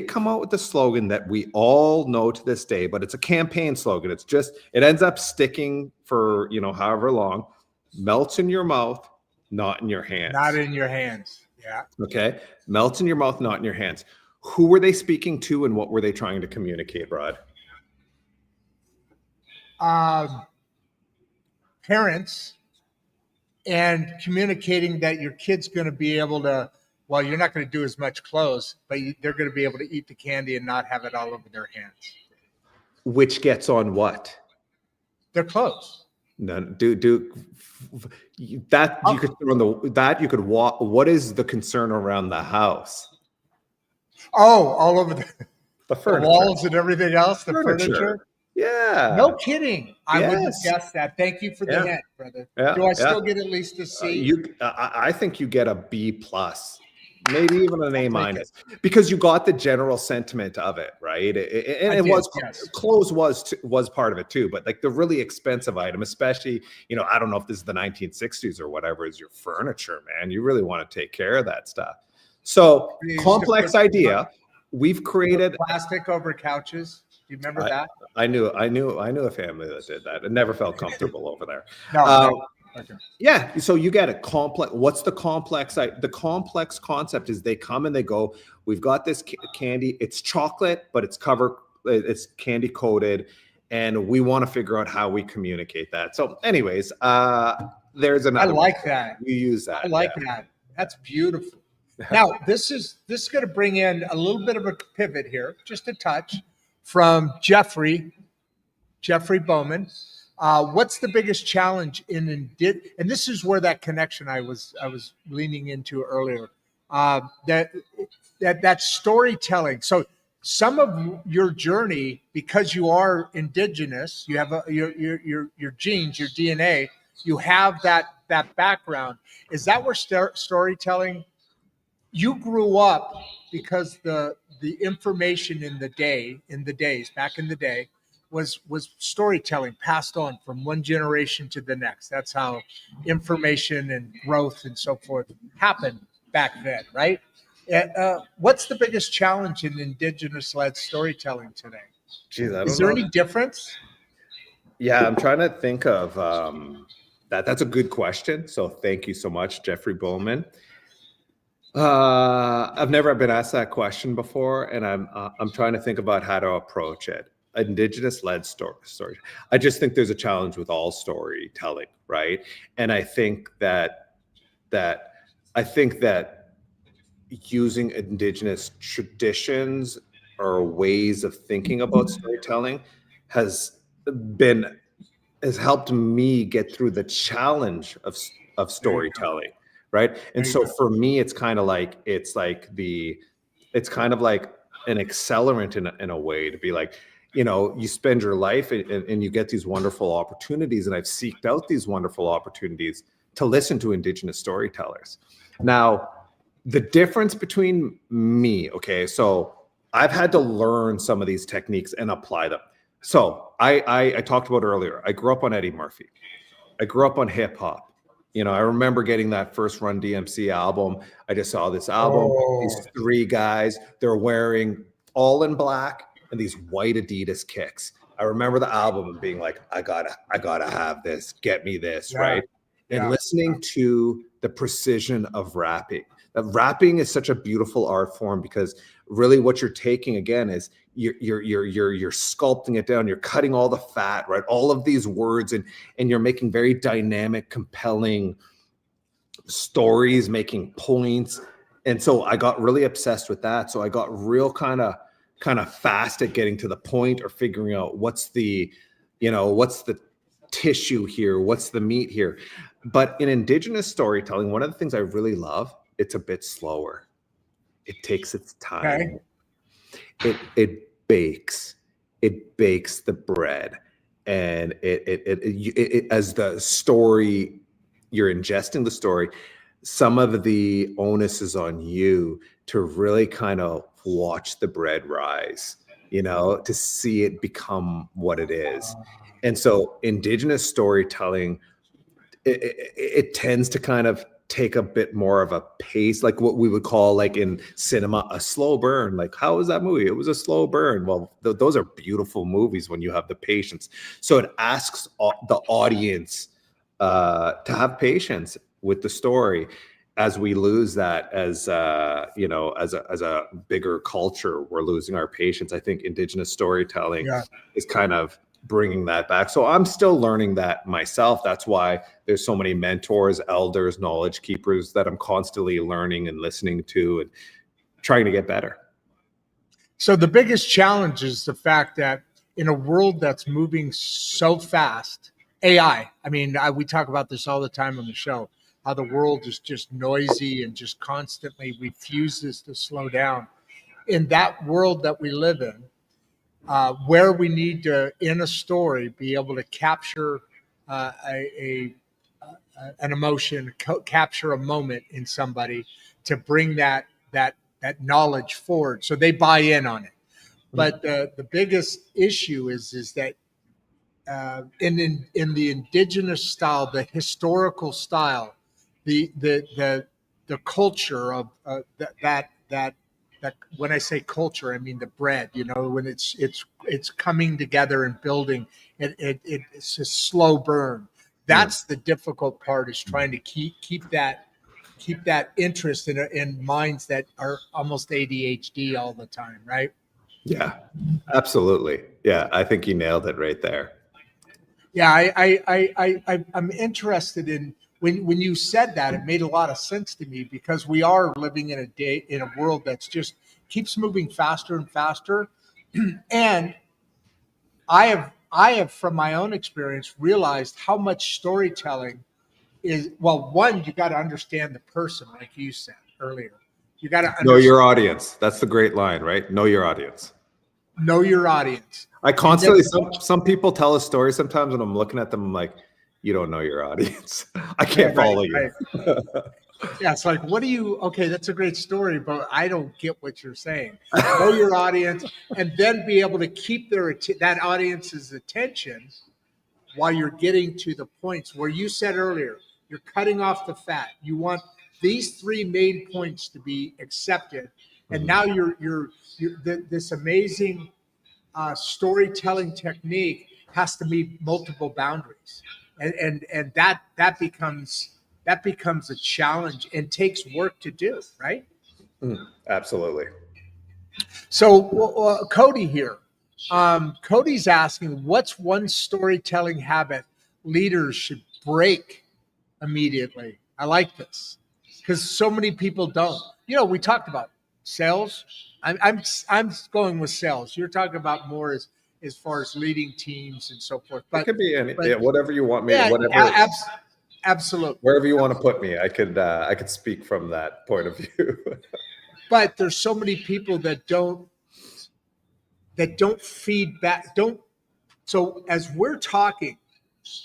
come out with the slogan that we all know to this day, but it's a campaign slogan. It ends up sticking for, however long. Melts in your mouth, not in your hands. Not in your hands. Yeah. Okay. Melts in your mouth, not in your hands. Who were they speaking to, and what were they trying to communicate, Rod? Parents, and communicating that your kid's going to be able to. Well, you're not going to do as much clothes, but they're going to be able to eat the candy and not have it all over their hands. Which gets on what? Their clothes. No, do that. You could throw on that. You could walk. What is the concern around the house? Oh, all over the furniture, the walls, and everything else. The furniture. Yeah. No kidding. I wouldn't have guessed that. Thank you for the hint, brother. Yeah. Do I still get at least a C? I think you get a B+. Maybe even an A-, because you got the general sentiment of it, right? Clothes was part of it too, but like the really expensive item, especially, I don't know if this is the 1960s or whatever, is your furniture, man. You really want to take care of that stuff. So complex idea. We've created plastic over couches. Do you remember that? I knew a family that did that. It never felt comfortable over there. No. Okay. Yeah, so you get a complex. What's the complex? The complex concept is they come and they go, we've got this candy. It's chocolate, but it's candy coated, and we want to figure out how we communicate that. So, anyways, there's another. I like that. You use that. I like that. That's beautiful. Now, this is going to bring in a little bit of a pivot here, just a touch, from Jeffrey Bowman. What's the biggest challenge and this is where that connection I was leaning into earlier, that storytelling. So some of your journey, because you are indigenous, you have your genes, your DNA, you have that background. Is that where storytelling? You grew up because the information back in the day was storytelling passed on from one generation to the next. That's how information and growth and so forth happened back then, right? What's the biggest challenge in Indigenous-led storytelling today? Geez, I don't Is there know. any difference? Yeah, I'm trying to think of that. That's a good question. So thank you so much, Jeffrey Bowman. I've never been asked that question before, and I'm trying to think about how to approach it. Indigenous-led story. I just think there's a challenge with all storytelling, right? And I think that using Indigenous traditions or ways of thinking about storytelling has helped me get through the challenge of of storytelling, right? And so for me, it's kind of like it's kind of like an accelerant in a way to be like, you know, you spend your life and you get these wonderful opportunities, and I've seeked out these wonderful opportunities to listen to Indigenous storytellers. Now, the difference between me, okay, so I've had to learn some of these techniques and apply them. So I talked about earlier, I grew up on Eddie Murphy. I grew up on hip hop. You know, I remember getting that first Run DMC album. I just saw this album, these three guys, they're wearing all in black and these white Adidas kicks. I remember the album and being like, I gotta have this, get me this, right? And listening to the precision of rapping. Rapping is such a beautiful art form because really what you're taking again is you're sculpting it down, you're cutting all the fat, right? All of these words, and you're making very dynamic, compelling stories, making points. And so I got really obsessed with that. So I got real kind of fast at getting to the point or figuring out what's the tissue here, what's the meat here. But in Indigenous storytelling, one of the things I really love, it's a bit slower. It takes its time. Okay. It bakes the bread, and it as the story, you're ingesting the story, some of the onus is on you to really kind of watch the bread rise, you know, to see it become what it is. And so Indigenous storytelling, it tends to kind of take a bit more of a pace, like what we would call, like in cinema, a slow burn. Like, how was that movie? It was a slow burn. Well, those are beautiful movies when you have the patience. So it asks the audience to have patience with the story. As we lose that, as you know, as a bigger culture, we're losing our patience. I think Indigenous storytelling is kind of bringing that back. So I'm still learning that myself. That's why there's so many mentors, elders, knowledge keepers that I'm constantly learning and listening to and trying to get better. So the biggest challenge is the fact that in a world that's moving so fast, AI, I mean, we talk about this all the time on the show, how the world is just noisy and just constantly refuses to slow down. In that world that we live in, where we need to, in a story, be able to capture an emotion, capture a moment in somebody to bring that knowledge forward, so they buy in on it. But the biggest issue is that in the Indigenous style, the historical style, the culture of that when I say culture, I mean the bread. You know, when it's coming together and building, it's a slow burn. That's the difficult part, is trying to keep that interest in minds that are almost ADHD all the time, right? Yeah, absolutely. Yeah, I think you nailed it right there. Yeah, I'm interested in, when you said that, it made a lot of sense to me, because we are living in a world that's just keeps moving faster and faster. And I have from my own experience realized how much storytelling is, well, one, you got to understand the person, like you said earlier. You got to know your audience. That's the great line, right? Know your audience. Know your audience. I constantly, some people tell a story sometimes, and I'm looking at them, I'm like, you don't know your audience. I can't follow you. Right. Yeah, it's like, what do you, okay, that's a great story, but I don't get what you're saying. Know your audience, and then be able to keep that audience's attention while you're getting to the points where you said earlier, you're cutting off the fat. You want these three main points to be accepted. And now this amazing storytelling technique has to meet multiple boundaries, and that becomes a challenge and takes work to do, right? Absolutely. So Cody here, Cody's asking, what's one storytelling habit leaders should break immediately? I like this, because so many people don't. You know, we talked about sales. I'm going with sales. You're talking about more as far as leading teams and so forth. But it could be whatever you want me. Yeah, whatever. Absolutely. Wherever you want to put me, I could speak from that point of view. But there's so many people that don't feed back. So as we're talking,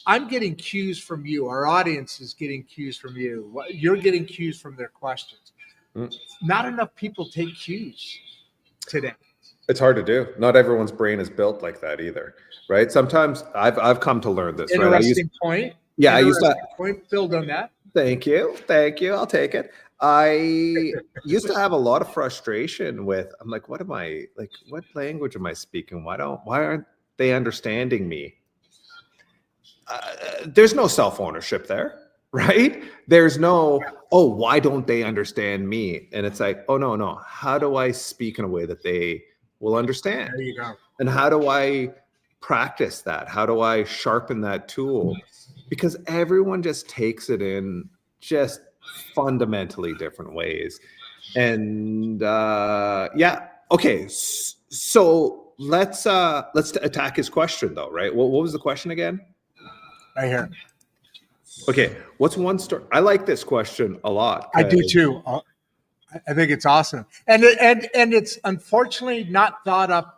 I'm getting cues from you. Our audience is getting cues from you. You're getting cues from their questions. Not enough people take cues today. It's hard to do. Not everyone's brain is built like that either, right? Sometimes I've come to learn this. Interesting point. Yeah, Interesting point. Build on that. Thank you. I'll take it. I used to have a lot of frustration with. I'm like, what language am I speaking? Why aren't they understanding me? There's no self-ownership there, right? There's no, oh, why don't they understand me? And it's like, oh, no. How do I speak in a way that they will understand? There you go. And how do I practice that? How do I sharpen that tool? Because everyone just takes it in just fundamentally different ways. And okay. So let's attack his question though, right? What was the question again? Right here. Okay, what's one story? I like this question a lot. I do too. I think it's awesome, and it's unfortunately not thought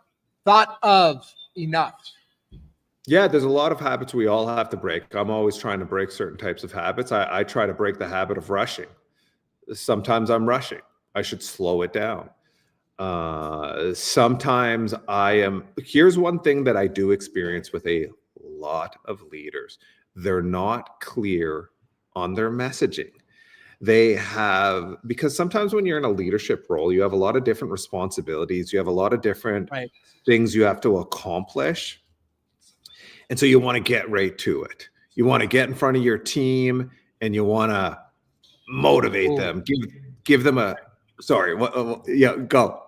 of enough. Yeah, there's a lot of habits we all have to break. I'm always trying to break certain types of habits. I try to break the habit of rushing. Sometimes I'm rushing. I should slow it down. Sometimes I am. Here's one thing that I do experience with a lot of leaders. They're not clear on their messaging. Because sometimes when you're in a leadership role, you have a lot of different responsibilities. You have a lot of different things you have to accomplish. And so you want to get right to it. You want to get in front of your team and you want to motivate them, give them a, sorry, go.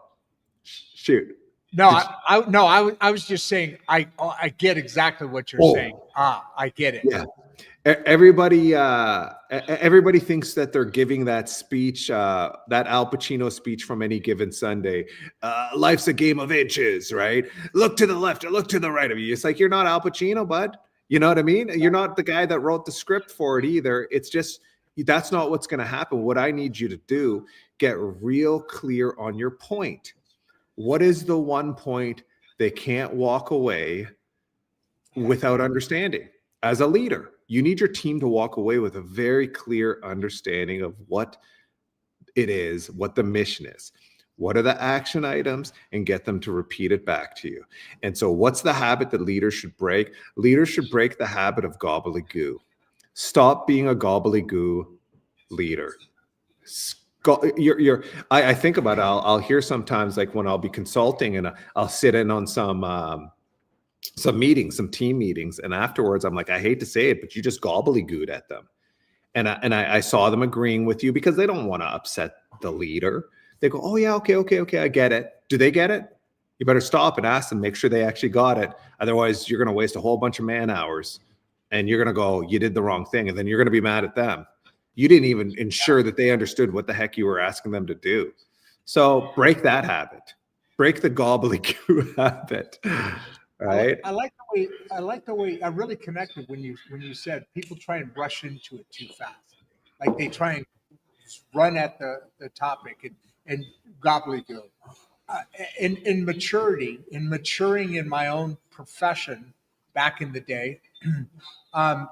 Shoot. No, I was just saying, I get exactly what you're saying. I get it. Yeah. Everybody thinks that they're giving that speech, that Al Pacino speech from Any Given Sunday. Life's a game of inches, right? Look to the left or look to the right of you. It's like, you're not Al Pacino, bud. You know what I mean? You're not the guy that wrote the script for it either. It's just, that's not what's going to happen. What I need you to do, get real clear on your point. What is the one point they can't walk away without understanding? As a leader, you need your team to walk away with a very clear understanding of what it is, what the mission is, what are the action items, and get them to repeat it back to you. And so what's the habit that leaders should break? Leaders should break the habit of gobbledygook. Stop being a gobbledygook leader. I think about it. I'll hear sometimes, like when I'll be consulting and I'll sit in on some meetings, some team meetings, and afterwards I'm like, I hate to say it, but you just gobbledygook at them. And I saw them agreeing with you because they don't want to upset the leader. They go, oh yeah, okay, I get it. Do they get it? You better stop and ask them, make sure they actually got it. Otherwise, you're going to waste a whole bunch of man hours, and you're going to go, you did the wrong thing, and then you're going to be mad at them. You didn't even ensure that they understood what the heck you were asking them to do. So break that habit. Break the gobbledygook habit. Right. I like the way I really connected when you said people try and rush into it too fast. Like they try and run at the topic and gobbledygook. In maturing in my own profession back in the day, I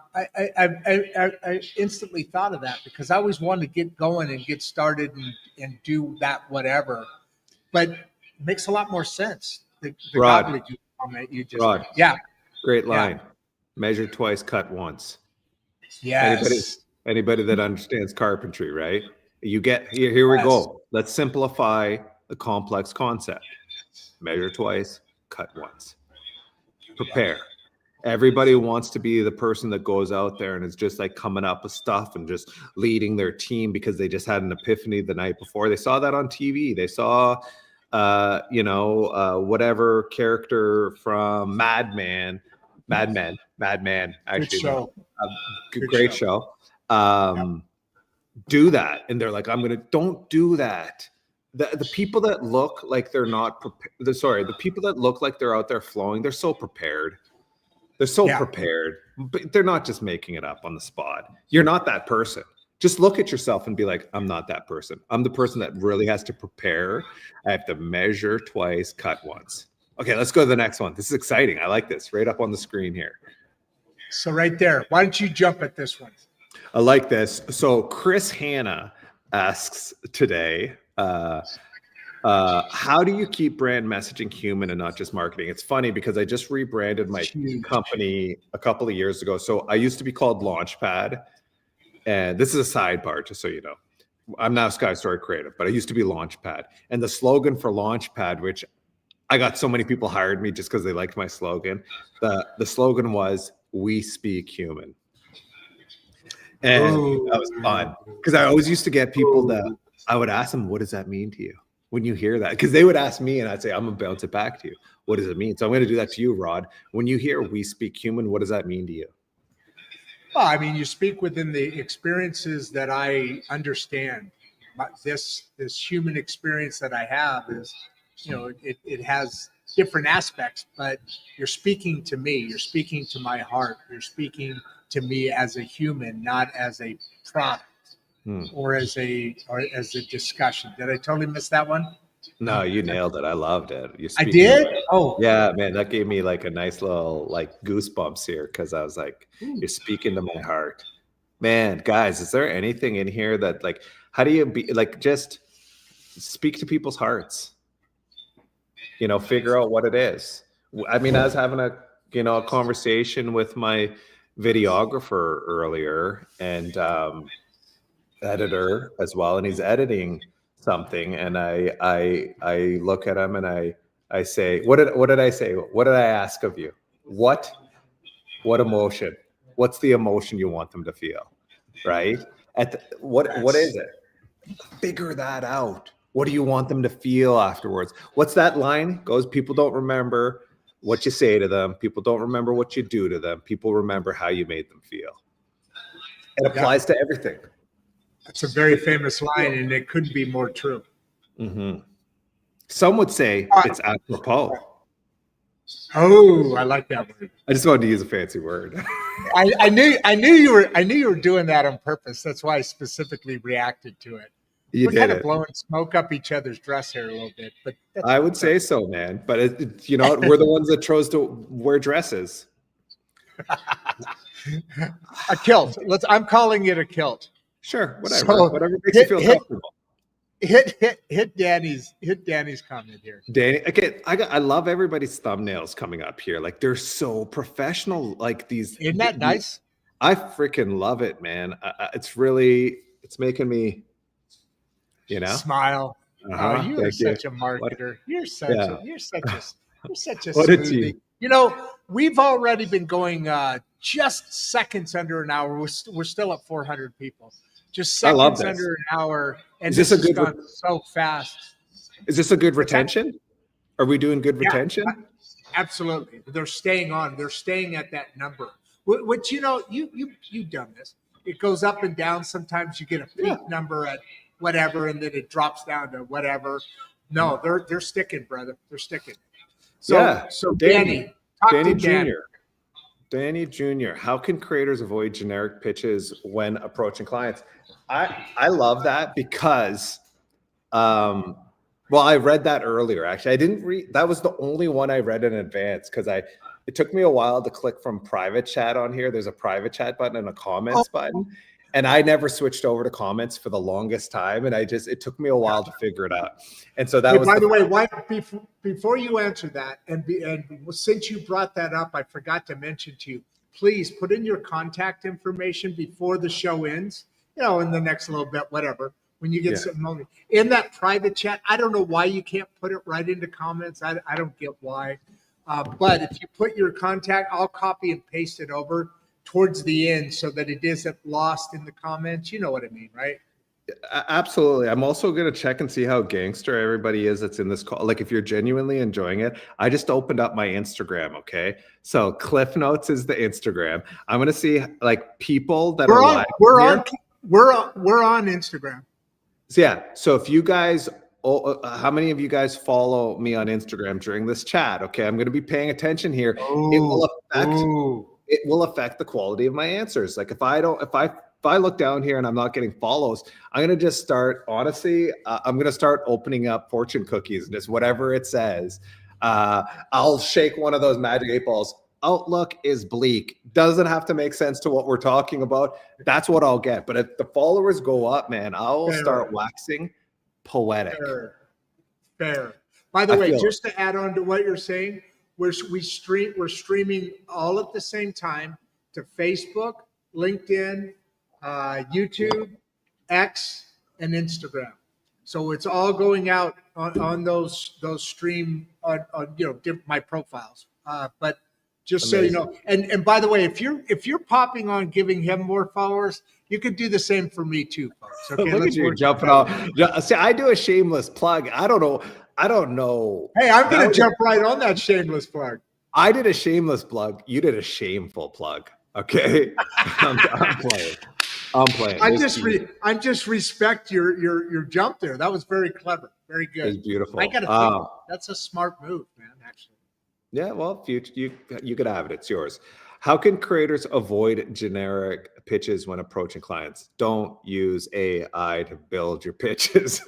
instantly thought of that because I always wanted to get going and get started and do that whatever. But it makes a lot more sense. The gobbledygook comment you just Rodd, yeah, great line. Yeah. Measure twice, cut once. Yes. Anybody that understands carpentry, right? You get here we go. Let's simplify the complex concept. Measure twice, cut once. Prepare. Everybody wants to be the person that goes out there and is just like coming up with stuff and just leading their team because they just had an epiphany the night before. They saw that on TV. They saw, whatever character from Mad Men, actually. Great show. Do that. And they're like, don't do that. The people that look like they're not prepared, the people that look like they're out there flowing, they're so prepared. They're so prepared. but they're not just making it up on the spot. You're not that person. Just look at yourself and be like, I'm not that person. I'm the person that really has to prepare. I have to measure twice, cut once. Okay, let's go to the next one. This is exciting. I like this. Right up on the screen here. So right there, why don't you jump at this one? I like this. So Chris Hanna asks today, how do you keep brand messaging human and not just marketing? It's funny because I just rebranded my company a couple of years ago. So I used to be called Launchpad. And this is a sidebar, just so you know. I'm now Sky Story Creative, but I used to be Launchpad. And the slogan for Launchpad, which I got so many people hired me just because they liked my slogan. The slogan was, "We speak human." And that was fun because I always used to get people that I would ask them, "What does that mean to you when you hear that?" Because they would ask me and I'd say, "I'm going to bounce it back to you. What does it mean?" So I'm going to do that to you, Rodd. When you hear "we speak human," what does that mean to you? Well, I mean, you speak within the experiences that I understand. This human experience that I have is, it has different aspects, but you're speaking to me. You're speaking to my heart. You're speaking to me as a human, not as a product or as a discussion. Did I totally miss that one? No, you nailed it. I loved it. I did? Oh, yeah, man, that gave me like a nice little like goosebumps here because I was like, you're speaking to my heart. Man, guys, is there anything in here that like, how do you be like, just speak to people's hearts? Figure out what it is. I mean, I was having a conversation with my videographer earlier and editor as well, and he's editing something, and I look at him and I say, what did I say? What did I ask of you? What emotion? What's the emotion you want them to feel? Right? What is it? Figure that out. What do you want them to feel afterwards? What's that line? Goes, people don't remember what you say to them. People don't remember what you do to them. People remember how you made them feel. It applies to everything. That's a very famous line, and it couldn't be more true. Mm-hmm. Some would say it's apropos. Oh, I like that word. I just wanted to use a fancy word. I knew you were doing that on purpose. That's why I specifically reacted to it. We're kind of blowing smoke up each other's dress here a little bit, but I would say so, man. But we're the ones that chose to wear dresses. A kilt. I'm calling it a kilt. Sure, whatever. So whatever makes you feel comfortable. Hit Danny's comment here. Danny, again, I love everybody's thumbnails coming up here. Like they're so professional. Like these. Isn't that nice? I freaking love it, man. It's making me, smile. Oh, you are such a marketer. You're such a smoothie. We've already been going just seconds under an hour. We're still at 400 people. Just seconds under an hour, and this has gone so fast. Is this a good retention? Are we doing good retention? Absolutely. They're staying on. They're staying at that number. Which you've done this. It goes up and down. Sometimes you get a peak number at whatever, and then it drops down to whatever. No, they're sticking, brother. They're sticking. So Danny Jr. Danny Jr. How can creators avoid generic pitches when approaching clients? I love that because, I read that earlier. Actually, I didn't read. That was the only one I read in advance because it took me a while to click from private chat on here. There's a private chat button and a comments button. And I never switched over to comments for the longest time. And it took me a while to figure it out. And so that was. By the way, before you answer that, and since you brought that up, I forgot to mention to you, please put in your contact information before the show ends, in the next little bit, whatever. When you get some moment in that private chat, I don't know why you can't put it right into comments. I don't get why. But if you put your contact, I'll copy and paste it over towards the end so that it isn't lost in the comments. You know what I mean, right? Absolutely. I'm also going to check and see how gangster everybody is that's in this call. Like if you're genuinely enjoying it, I just opened up my Instagram. Okay. So Cliff Notes is the Instagram. I'm going to see like people that are live. We're on Instagram. So yeah. So if you guys, how many of you guys follow me on Instagram during this chat? Okay. I'm going to be paying attention here. It will affect it will affect the quality of my answers. Like if I look down here and I'm not getting follows, I'm going to just start, honestly, I'm going to start opening up fortune cookies and just whatever it says. I'll shake one of those magic 8 balls. Outlook is bleak. Doesn't have to make sense to what we're talking about. That's what I'll get. But if the followers go up, man, I'll start waxing poetic. Fair. By the way, just to add on to what you're saying, we're streaming all at the same time to Facebook, LinkedIn, YouTube, X, and Instagram. So it's all going out on those stream on my profiles. But just amazing. So you know, and by the way, if you're popping on giving him more followers, you could do the same for me too, folks. Okay, look at you jumping off. See, I do a shameless plug. I don't know. Hey, I'm going to jump right on that shameless plug. I did a shameless plug. You did a shameful plug. Okay, I'm playing. I just respect your jump there. That was very clever. Very good. It's beautiful. I got to think that's a smart move, man. Actually. Yeah, well, you could have it. It's yours. How can creators avoid generic pitches when approaching clients? Don't use AI to build your pitches.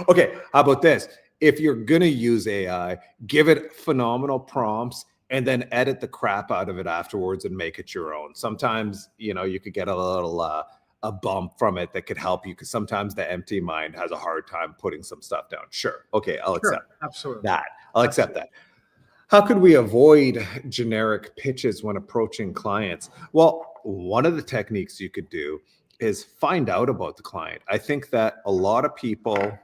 Okay, how about this? If you're going to use AI, give it phenomenal prompts and then edit the crap out of it afterwards and make it your own. Sometimes, you could get a little a bump from it that could help you, because sometimes the empty mind has a hard time putting some stuff down. Sure. Okay, I'll accept that. I'll accept that. How could we avoid generic pitches when approaching clients? Well, one of the techniques you could do is find out about the client. I think that a lot of people,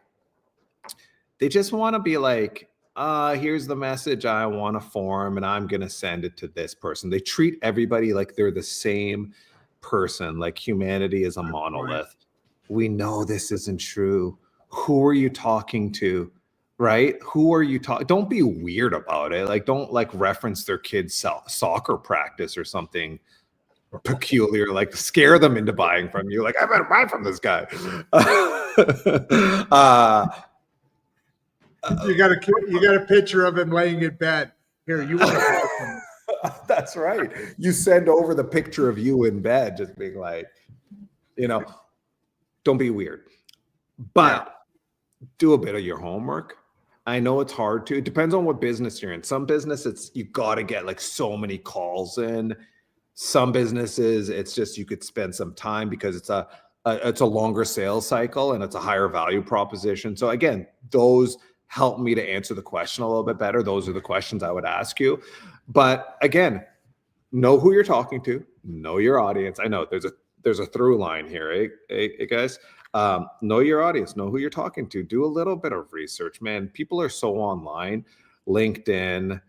they just want to be like, here's the message I want to form and I'm going to send it to this person. They treat everybody like they're the same person, like humanity is a monolith. We know this isn't true. Who are you talking to? Right? Who are you talking? Don't be weird about it. Like, don't reference their kids' soccer practice or something peculiar. Like, scare them into buying from you. Like, I better buy from this guy. You got a picture of him laying in bed. Here, you want to buy from him. That's right. You send over the picture of you in bed, just being like, don't be weird, but do a bit of your homework. I know it's hard to. It depends on what business you're in. Some business, you got to get so many calls in. Some businesses, it's just you could spend some time because it's a longer sales cycle and it's a higher value proposition. So again, those help me to answer the question a little bit better. Those are the questions I would ask you. But again, know who you're talking to. Know your audience. I know there's a through line here, eh guys? Know your audience, know who you're talking to, do a little bit of research, man. People are so online, LinkedIn,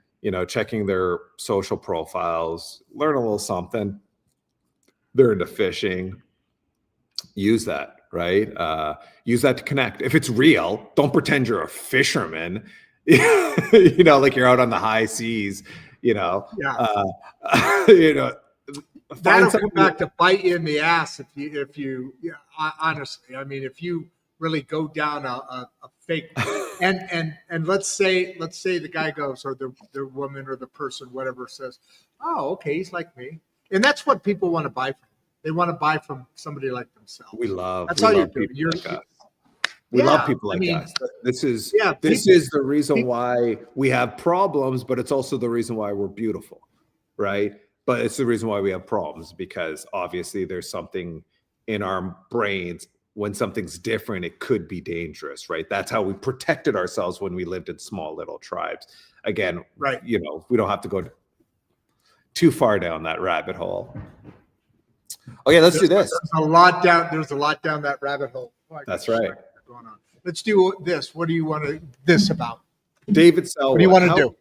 checking their social profiles, learn a little something. They're into fishing. Use that, right? Use that to connect. If it's real, don't pretend you're a fisherman, like you're out on the high seas, That'll come back to bite you in the ass if you honestly. I mean, if you really go down a fake and let's say the guy goes, or the woman or the person, whatever, says, "Oh, okay, he's like me," and that's what people want to buy from. They want to buy from somebody like themselves. We love people like us. This is the reason why we have problems, but it's also the reason why we're beautiful, right? But it's the reason why we have problems, because obviously there's something in our brains. When something's different, it could be dangerous, right? That's how we protected ourselves when we lived in small little tribes. Again, right? We don't have to go too far down that rabbit hole. Okay, let's do this. There's a lot down that rabbit hole. That's right. Going on. Let's do this. What do you want this about? David Selwood. What do you want to do?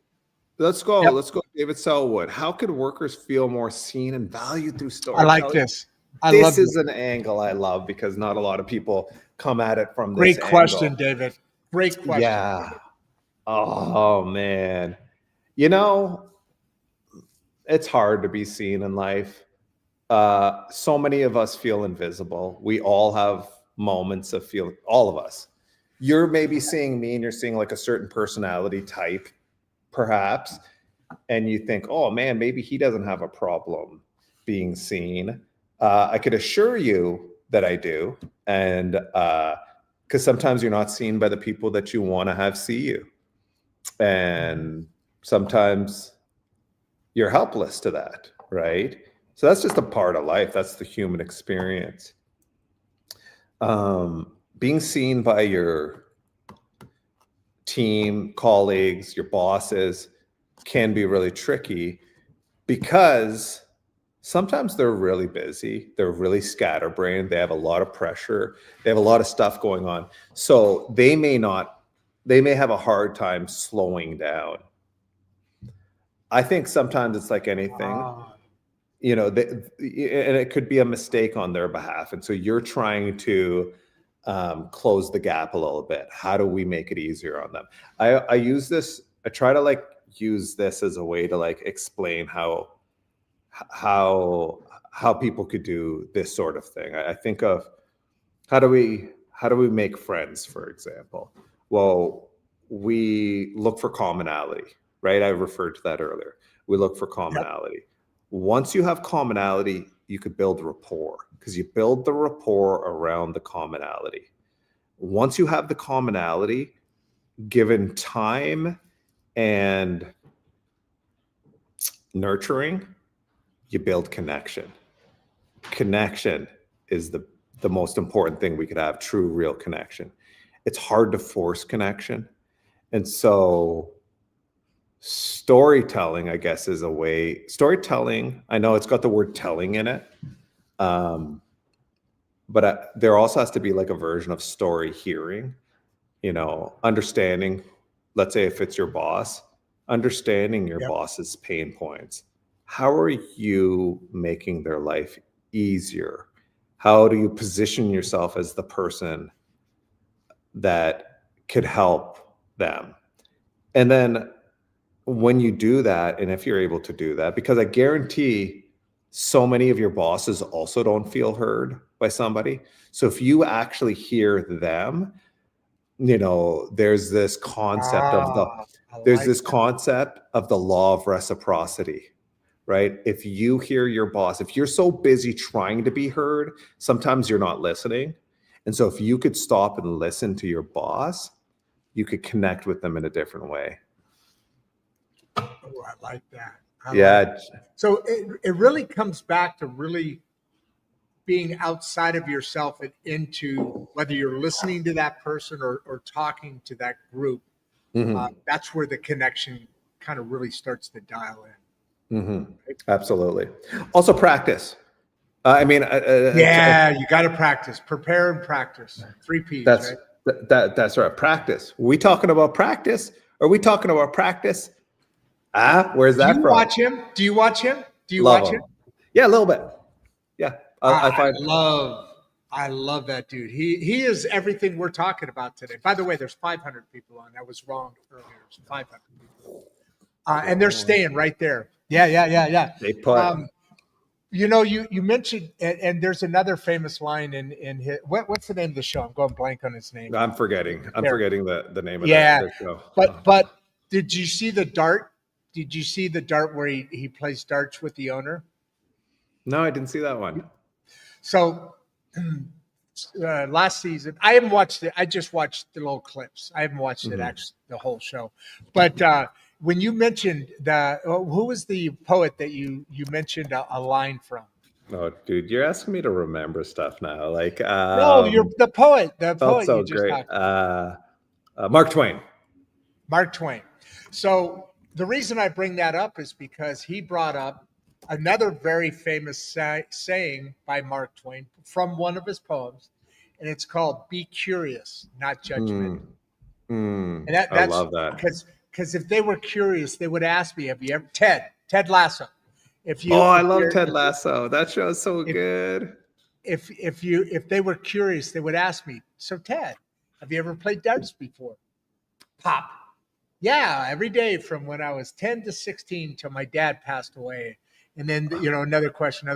Let's go. Yep. Let's go, David Selwood. How could workers feel more seen and valued through stories? I like this. This is an angle I love, because not a lot of people come at it from this angle. Great question, David. Great question. Yeah. Oh, man. It's hard to be seen in life. So many of us feel invisible. We all have moments of feeling, all of us. You're maybe seeing me and you're seeing like a certain personality type, perhaps. and you think, oh man, maybe he doesn't have a problem being seen. I could assure you that I do. And because sometimes you're not seen by the people that you want to have see you. And sometimes you're helpless to that, right? So that's just a part of life. That's the human experience. Being seen by your team, colleagues, your bosses can be really tricky because sometimes they're really busy. They're really scatterbrained. They have a lot of pressure. They have a lot of stuff going on. So they may have a hard time slowing down. I think sometimes it's like anything, you know, and it could be a mistake on their behalf. And so you're trying to close the gap a little bit. How do we make it easier on them? I use this, I try to like use this as a way to like explain how people could do this sort of thing. I think of how do we make friends, for example? Well, we look for commonality, right? I referred to that earlier. We look for commonality. Yep. Once you have commonality, you could build rapport because you build the rapport around the commonality. Once you have the commonality, given time and nurturing, you build connection. Connection is the most important thing we could have, true, real connection. It's hard to force connection. And so storytelling, I guess, is a way. Storytelling, I know it's got the word telling in it. But there also has to be like a version of story hearing, you know, understanding, let's say if it's your boss, understanding your boss's pain points. How are you making their life easier? How do you position yourself as the person that could help them? And then when you do that, and if you're able to do that, because I guarantee so many of your bosses also don't feel heard by somebody. So if you actually hear them, you know, there's this concept of the law of reciprocity, right? If you hear your boss, if you're so busy trying to be heard, sometimes you're not listening. And so if you could stop and listen to your boss, you could connect with them in a different way. Oh, I like that. Like so it really comes back to really being outside of yourself and into whether you're listening to that person or talking to that group. Mm-hmm. That's where the connection kind of really starts to dial in. Mm-hmm. Right? Absolutely. Also practice. You got to practice, prepare and practice. 3 P's. That's right. Practice. Are we talking about practice? Are we talking about practice? Where's that from? Do you watch him? Yeah, a little bit. Yeah. I love that dude. He is everything we're talking about today. By the way, there's 500 people on. That was wrong earlier. It's 500 people. And they're staying right there. Yeah. They put. You know, you mentioned, and there's another famous line in his, what's the name of the show? I'm going blank on his name. I'm forgetting the name of the show. But did you see the dart? Did you see the dart where he plays darts with the owner? No, I didn't see that one. So last season, I haven't watched it. I just watched the little clips. I haven't watched it actually the whole show. But when you mentioned who was the poet that you mentioned a line from? Oh, dude, you're asking me to remember stuff now. Like no, you're the poet. The poet so you just great. Mark Twain. Mark Twain. So the reason I bring that up is because he brought up another very famous saying by Mark Twain from one of his poems, and it's called "Be curious, not judgmental." And I love that because if they were curious, they would ask me, "Have you ever Ted Lasso?" I love Ted Lasso. That show is so good. If they were curious, they would ask me, "So Ted, have you ever played darts before?" Pop. Yeah, every day from when I was 10 to 16 till my dad passed away. And then, another question.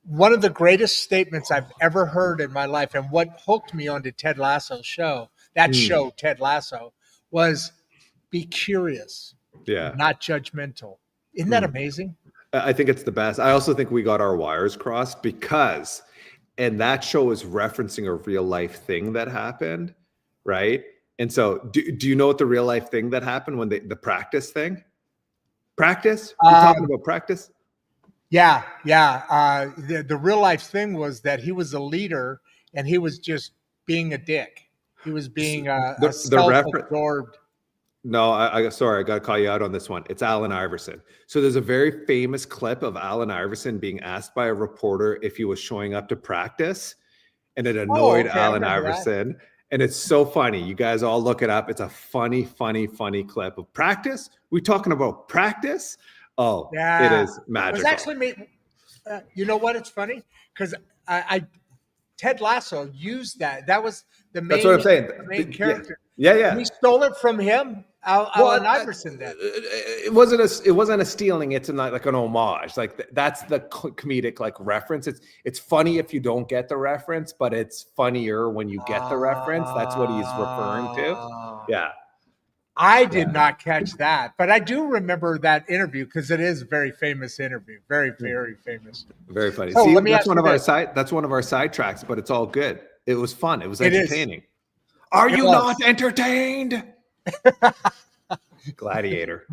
One of the greatest statements I've ever heard in my life, and what hooked me onto Ted Lasso's show, Ted Lasso, was be curious. Yeah. Not judgmental. Isn't that amazing? I think it's the best. I also think we got our wires crossed because, and that show is referencing a real life thing that happened, right? And so do you know what the real life thing that happened when the practice thing? Practice? We're talking about practice? Yeah. The real life thing was that he was a leader and he was just being a dick. He was being a self-absorbed. No, sorry, I got to call you out on this one. It's Allen Iverson. So there's a very famous clip of Allen Iverson being asked by a reporter if he was showing up to practice, and it annoyed Allen Iverson. And it's so funny. You guys all look it up. It's a funny clip of practice. We talking about practice? Oh, yeah. It is magical. It was actually you know what? It's funny because Ted Lasso used that. That was the main. That's what I'm saying. The main character. Yeah. And we stole it from him. Allen Iverson did. It wasn't a stealing. It's not like an homage. Like that's the comedic like reference. It's funny if you don't get the reference, but it's funnier when you get the reference. That's what he's referring to. Yeah. I did not catch that, but I do remember that interview because it is a very famous interview. Very, very famous. Very funny. So see, that's one of our side tracks, but it's all good. It was fun. It was entertaining. Are you not entertained? Gladiator.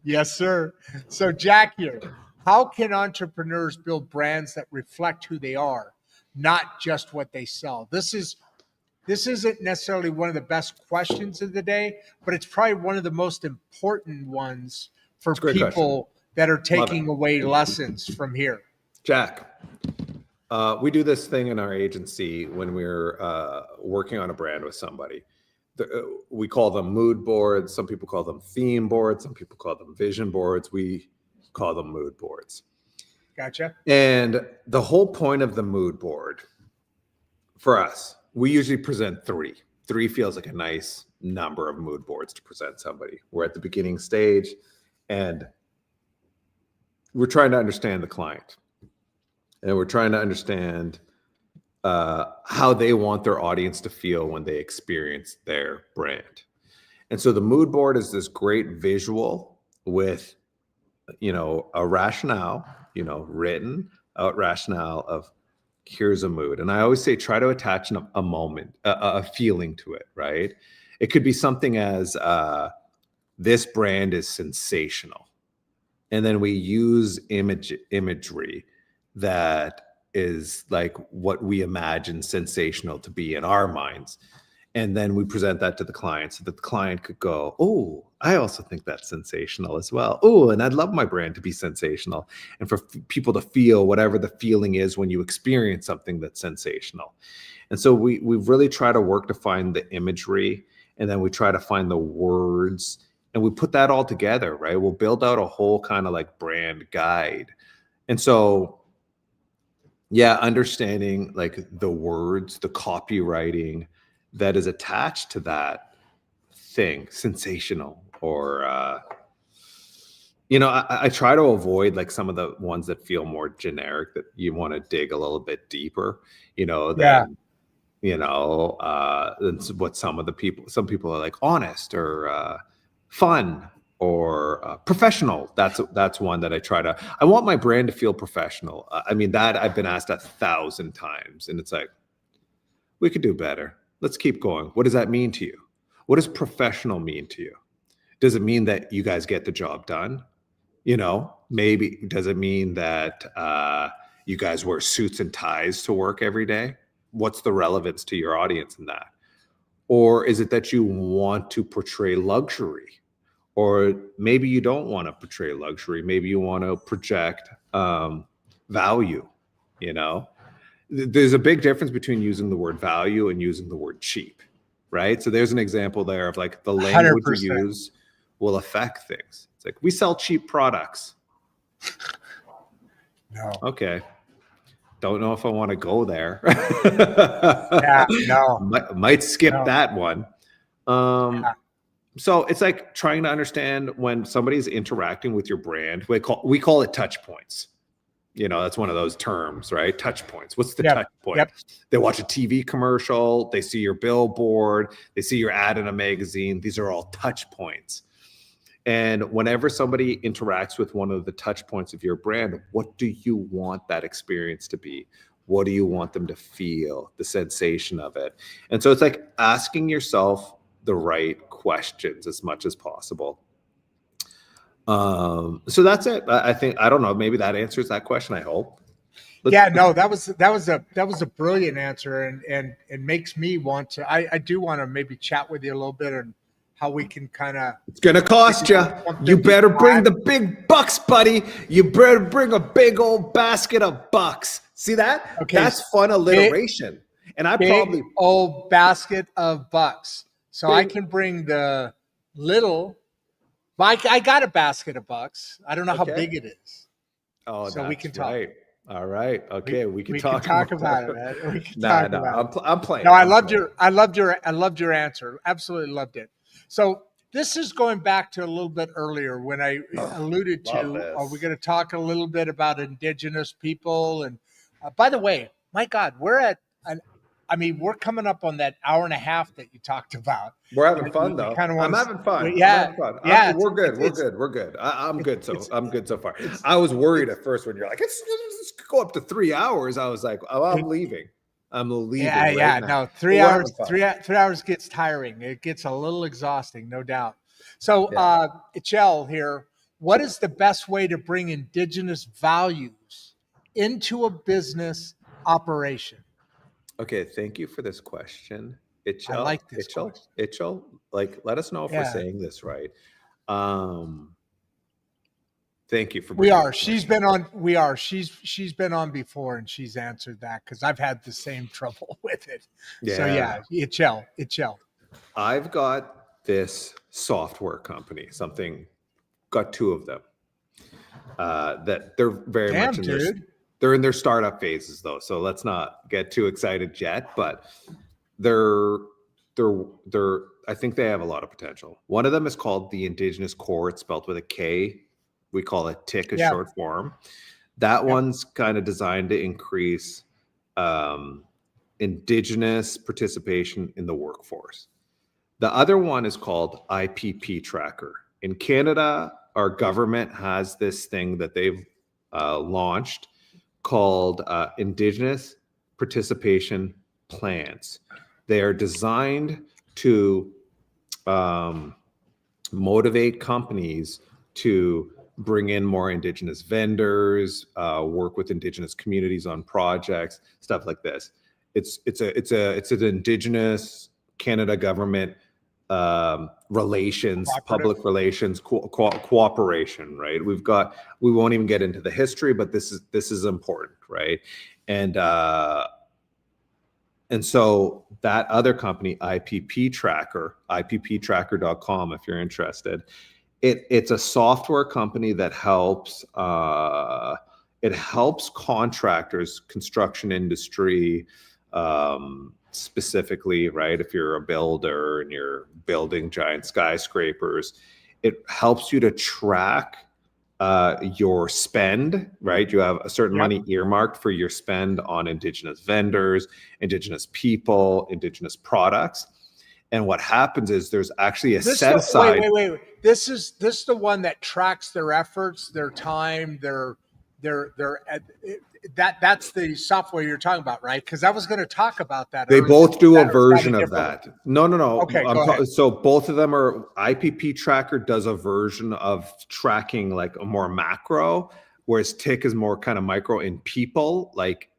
Yes, sir. So Jack here, how can entrepreneurs build brands that reflect who they are, not just what they sell? This isn't necessarily one of the best questions of the day, but it's probably one of the most important ones for people that are taking away lessons from here. Jack, we do this thing in our agency when we're working on a brand with somebody. We call them mood boards. Some people call them theme boards. Some people call them vision boards. We call them mood boards. Gotcha. And the whole point of the mood board for us, we usually present three. Three feels like a nice number of mood boards to present somebody. We're at the beginning stage and we're trying to understand the client. And we're trying to understand how they want their audience to feel when they experience their brand. And so the mood board is this great visual with, a rationale, written out rationale of here's a mood. And I always say, try to attach a moment, a feeling to it, right? It could be something as this brand is sensational. And then we use imagery that is like what we imagine sensational to be in our minds. And then we present that to the client so that the client could go, oh, I also think that's sensational as well. Oh, and I'd love my brand to be sensational. And for people to feel whatever the feeling is when you experience something that's sensational. And so we really try to work to find the imagery, and then we try to find the words, and we put that all together, right? We'll build out a whole kind of like brand guide. And so, yeah, understanding like the words, the copywriting that is attached to that thing, sensational, or I try to avoid like some of the ones that feel more generic, that you want to dig a little bit deeper, than what some people are like honest or fun or professional. That's one that I want my brand to feel professional. I mean, that I've been asked 1,000 times, and it's like, we could do better. Let's keep going. What does that mean to you? What does professional mean to you? Does it mean that you guys get the job done? Maybe does it mean that you guys wear suits and ties to work every day? What's the relevance to your audience in that? Or is it that you want to portray luxury? Or maybe you don't want to portray luxury. Maybe you want to project value, There's a big difference between using the word value and using the word cheap, right? So there's an example there of like the language 100%. You use will affect things. It's like, we sell cheap products. No. Okay. Don't know if I want to go there. Yeah, no. Might skip that one. So it's like trying to understand when somebody's interacting with your brand, we call it touch points. That's one of those terms, right? Touch points. What's the touch point? Yep. They watch a TV commercial, they see your billboard, they see your ad in a magazine. These are all touch points. And whenever somebody interacts with one of the touch points of your brand, what do you want that experience to be? What do you want them to feel, the sensation of it? And so it's like asking yourself the right questions as much as possible. So that's it. I think, I don't know, maybe that answers that question, I hope. That was a brilliant answer, and makes me want to. I do want to maybe chat with you a little bit on how we can kind of. It's gonna cost you. You better bring the big bucks, buddy. You better bring a big old basket of bucks. See that? Okay, that's fun alliteration. And I probably old basket of bucks. So I can bring the little. I got a basket of bucks. I don't know how big it is. Oh, so we can talk. Right. All right. Okay, we can talk about it, man. We can talk about it. I'm playing. No, I loved your answer. Absolutely loved it. So this is going back to a little bit earlier when I alluded to. Are we going to talk a little bit about Indigenous people? And by the way, my God, we're coming up on that hour and a half that you talked about. We're having fun, though. I'm having fun. Yeah, we're good. I'm good. I'm good so far. I was worried at first when you're like, let's go up to 3 hours. I was like, oh, I'm leaving. Yeah. No, 3 hours. 3 hours gets tiring. It gets a little exhausting, no doubt. So, Ichel here, what is the best way to bring Indigenous values into a business operation? Okay, thank you for this question. I like this Ichel, like, let us know if we're saying this right. Thank you for. We are. She's been on. She's been on before, and she's answered that because I've had the same trouble with it. Yeah. So Ichel. I've got this software company. Got two of them. That they're very much in they're in their startup phases, though, so let's not get too excited yet. But they're I think they have a lot of potential. One of them is called the Indigenous Kore. It's spelled with a K. We call it TIC, a short form. That one's kind of designed to increase Indigenous participation in the workforce. The other one is called IPP Tracker. In Canada, our government has this thing that they've launched called Indigenous Participation Plans. They are designed to motivate companies to bring in more Indigenous vendors, work with Indigenous communities on projects, stuff like this. It's an Indigenous Canada government relations, public relations, cooperation, right? We won't even get into the history, but this is important, right? And so that other company, IPP Tracker, ipptracker.com, if you're interested, it's a software company that helps contractors, construction industry, specifically, right? If you're a builder and you're building giant skyscrapers, it helps you to track your spend, right? You have a certain money earmarked for your spend on Indigenous vendors, Indigenous people, Indigenous products. And what happens is there's actually a set aside. Wait. This is the one that tracks their efforts, their time, that's the software you're talking about, right? Because I was going to talk about that. They both do a version of that. No. Okay, go ahead. So both of them are. IPP Tracker does a version of tracking like a more macro, whereas TIC is more kind of micro in people, like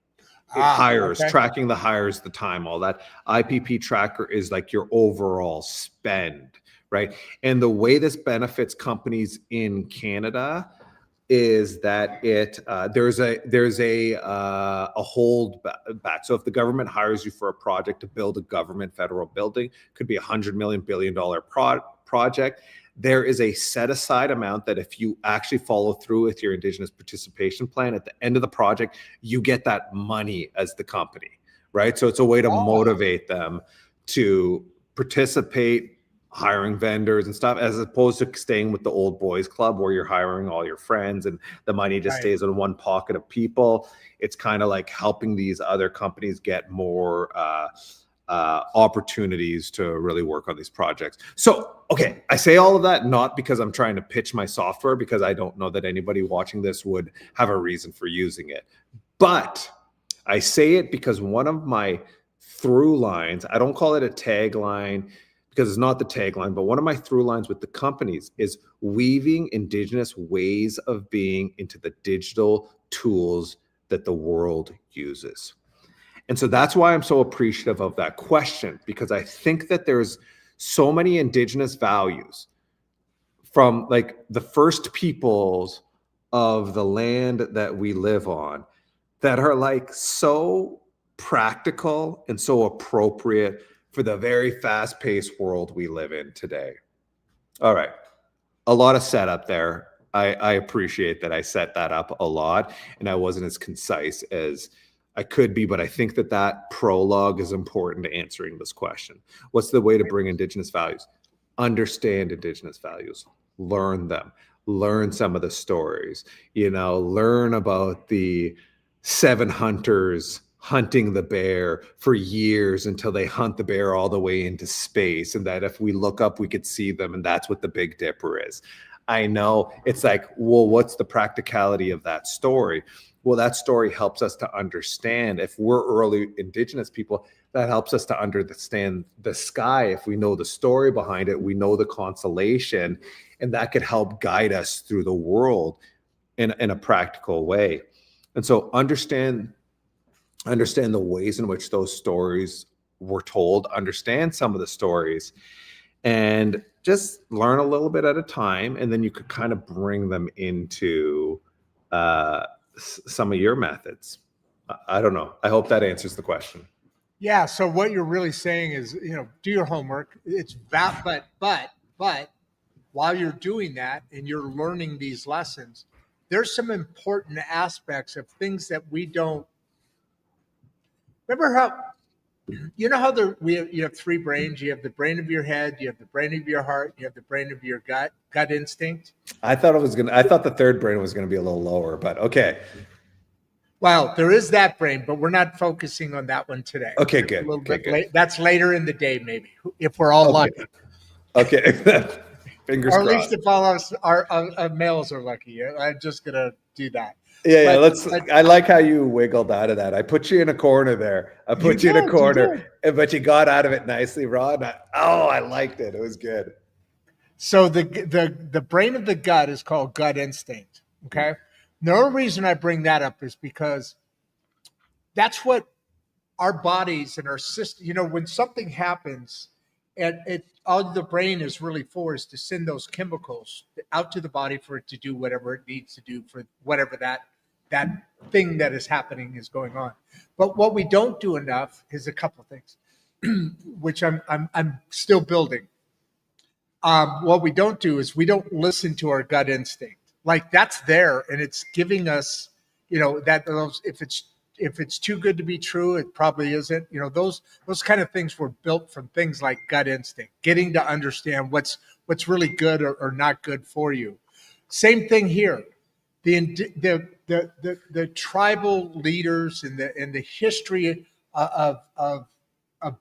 hires, tracking the hires, the time, all that. IPP Tracker is like your overall spend, right? And the way this benefits companies in Canada is that there's a hold back. So if the government hires you for a project to build a government federal building, could be $100 million billion project. There is a set aside amount that if you actually follow through with your Indigenous participation plan at the end of the project, you get that money as the company, right? So it's a way to motivate them to participate, hiring vendors and stuff, as opposed to staying with the old boys club where you're hiring all your friends and the money just stays in one pocket of people. It's kind of like helping these other companies get more opportunities to really work on these projects. So, okay, I say all of that not because I'm trying to pitch my software, because I don't know that anybody watching this would have a reason for using it. But I say it because one of my through lines, I don't call it a tagline because it's not the tagline, but one of my through lines with the companies is weaving Indigenous ways of being into the digital tools that the world uses. And so that's why I'm so appreciative of that question, because I think that there's so many Indigenous values from like the first peoples of the land that we live on that are like so practical and so appropriate for the very fast-paced world we live in today. All right, a lot of setup there. I appreciate that I set that up a lot and I wasn't as concise as I could be, but I think that that prologue is important to answering this question. What's the way to bring Indigenous values? Understand Indigenous values, learn them, learn some of the stories, you know, learn about the 7 hunters hunting the bear for years until they hunt the bear all the way into space. And that if we look up, we could see them. And that's what the Big Dipper is. I know it's like, well, what's the practicality of that story? Well, that story helps us to understand, if we're early Indigenous people, that helps us to understand the sky. If we know the story behind it, we know the constellation, and that could help guide us through the world in a practical way. And so understand the ways in which those stories were told, understand some of the stories, and just learn a little bit at a time. And then you could kind of bring them into some of your methods. I don't know. I hope that answers the question. Yeah. So what you're really saying is, you know, do your homework. It's that, but while you're doing that and you're learning these lessons, there's some important aspects of things that we don't remember. How, you know how you have 3 brains. You have the brain of your head, you have the brain of your heart, you have the brain of your gut instinct. I thought the third brain was gonna be a little lower, but okay. Well, there is that brain, but we're not focusing on that one today. Okay, good. A little bit late. That's later in the day, maybe, if we're all lucky. Okay. Fingers crossed. Or at least if all our males are lucky. I'm just gonna do that. Yeah, I like how you wiggled out of that. I put you in a corner there. But you got out of it nicely, Rod. I liked it. It was good. So the brain of the gut is called gut instinct. Okay. The only reason I bring that up is because that's what our bodies and our system, you know, when something happens, and all the brain is really for is to send those chemicals out to the body for it to do whatever it needs to do for whatever that thing that is happening is going on. But what we don't do enough is a couple of things, which I'm still building. What we don't do is we don't listen to our gut instinct. Like that's there, and it's giving us, you know, that if it's too good to be true, it probably isn't. You know, those kind of things were built from things like gut instinct, getting to understand what's really good or not good for you. Same thing here. The tribal leaders and the history of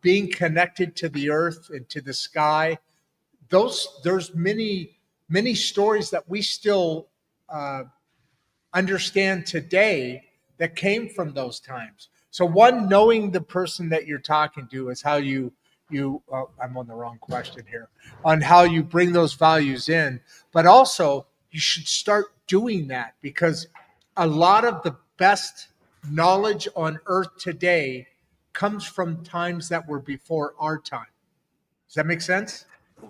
being connected to the earth and to the sky. There's many stories that we still understand today that came from those times. So one, knowing the person that you're talking to is how you I'm on the wrong question here, on how you bring those values in, but also you should start doing that, because a lot of the best knowledge on earth today comes from times that were before our time. Does that make sense?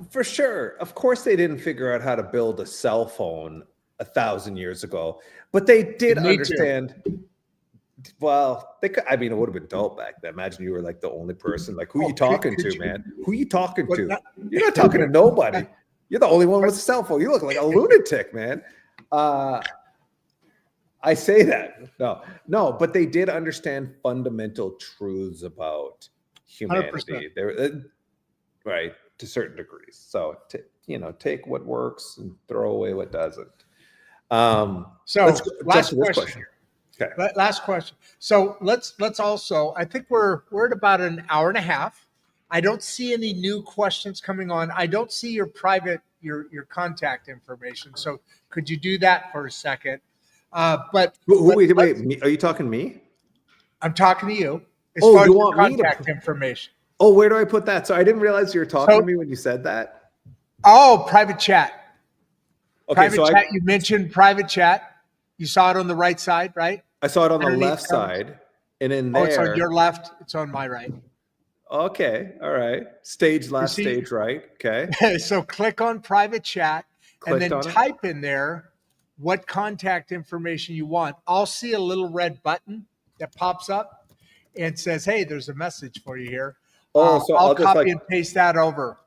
For sure. Of course, they didn't figure out how to build a cell phone 1,000 years ago, but they did understand. Well, it would have been dope back then. Imagine you were like the only person. Like, who are you talking to, man? Who are you talking to? You're not talking to nobody. You're the only one with a cell phone. You look like a lunatic, man. I say that. No, but they did understand fundamental truths about humanity. They're right, to certain degrees. So, take what works and throw away what doesn't. So, last question. Okay. Last question. So let's also, I think we're at about an hour and a half. I don't see any new questions coming on. I don't see your your contact information. So could you do that for a second? Wait, are you talking to me? I'm talking to you. As Oh, far you as want me to contact information. Oh, where do I put that? So I didn't realize you were talking to me when you said that. Oh, private chat. Okay, Private chat. You mentioned private chat. You saw it on the right side, right? I saw it on the left comments. side, and in there. Oh, it's on your left. It's on my right. Okay, all right. Stage left, stage right. Okay. So click on private chat and then type in there what contact information you want. I'll see a little red button that pops up and says, "Hey, there's a message for you here." Oh, so I'll copy and paste that over.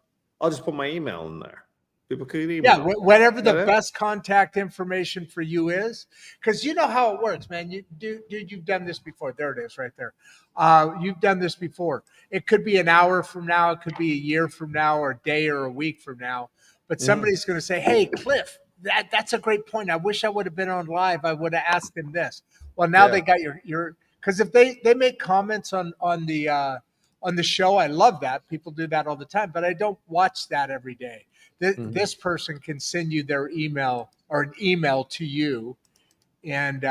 I'll just put my email in there. People could email. Yeah, whatever the best contact information for you is, because you know how it works, man. You've done this before. There it is, right there. You've done this before. It could be an hour from now, it could be a year from now, or a day or a week from now. But somebody's going to say, "Hey, Cliff, that's a great point. I wish I would have been on live. I would have asked him this." Well, now they got your because if they make comments on the show, I love that. People do that all the time, but I don't watch that every day. This person can send you their email or an email to you. And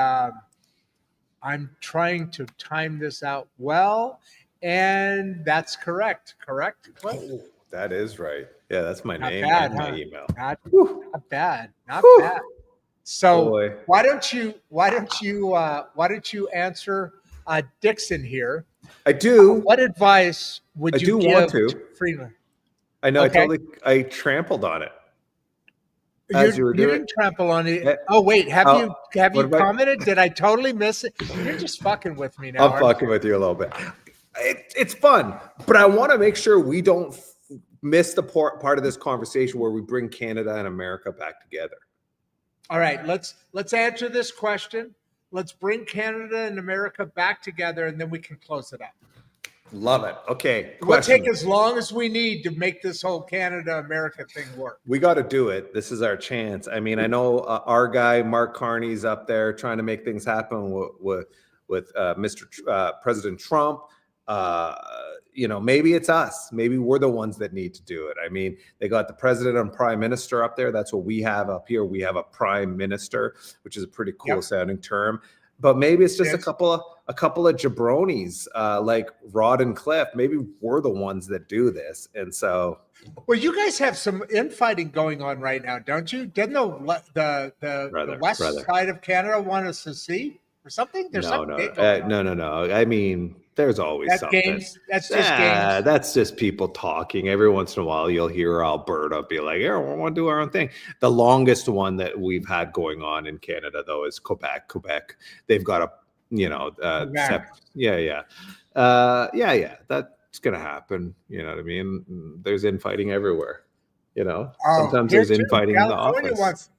I'm trying to time this out well. And that's correct. Correct? Oh, that is right. Yeah, that's my name and my email. Not bad. Not bad. So why don't you answer Dixon here? I do. What advice would you give to Freeland? I know. I trampled on it. You didn't trample on it. Oh wait, have you commented? Did I totally miss it? You're just fucking with me now. I'm fucking with you a little bit. It's fun, but I want to make sure we don't miss the part of this conversation where we bring Canada and America back together. All right, let's answer this question. Let's bring Canada and America back together, and then we can close it up. Love it. Okay. We'll take as long as we need to make this whole Canada-America thing work. We got to do it. This is our chance. I mean, I know our guy, Mark Carney's up there trying to make things happen with Mr. President Trump. Maybe it's us. Maybe we're the ones that need to do it. I mean, they got the president and prime minister up there. That's what we have up here. We have a prime minister, which is a pretty cool sounding term. But maybe it's just a couple of jabronis like Rodd and Cliff. Maybe we're the ones that do this, and so. Well, you guys have some infighting going on right now, don't you? Didn't the west side of Canada want to secede or something? There's no. I mean, there's always something. That's just games. That's just people talking. Every once in a while, you'll hear Alberta be like, "Yeah, we want to do our own thing." The longest one that we've had going on in Canada, though, is Quebec. Quebec, they've got a, that's gonna happen. You know what I mean? There's infighting everywhere. Sometimes there's infighting in the office.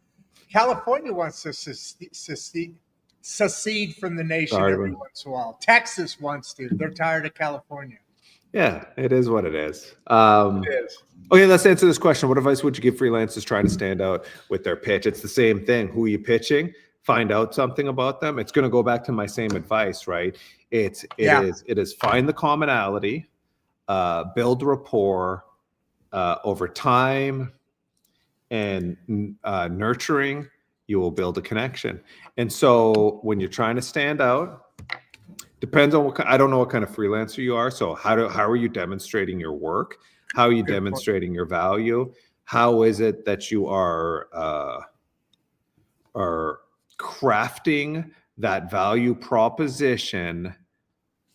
California wants to secede from the nation every once in a while. Texas wants to. They're tired of California. Yeah, it is what it is. It is. Okay, let's answer this question. What advice would you give freelancers trying to stand out with their pitch? It's the same thing. Who are you pitching? Find out something about them. It's going to go back to my same advice, right? It is find the commonality, build rapport over time, and nurturing. You will build a connection. And so when you're trying to stand out, depends on I don't know what kind of freelancer you are. So how are you demonstrating your work? How are you demonstrating your value? How is it that you are crafting that value proposition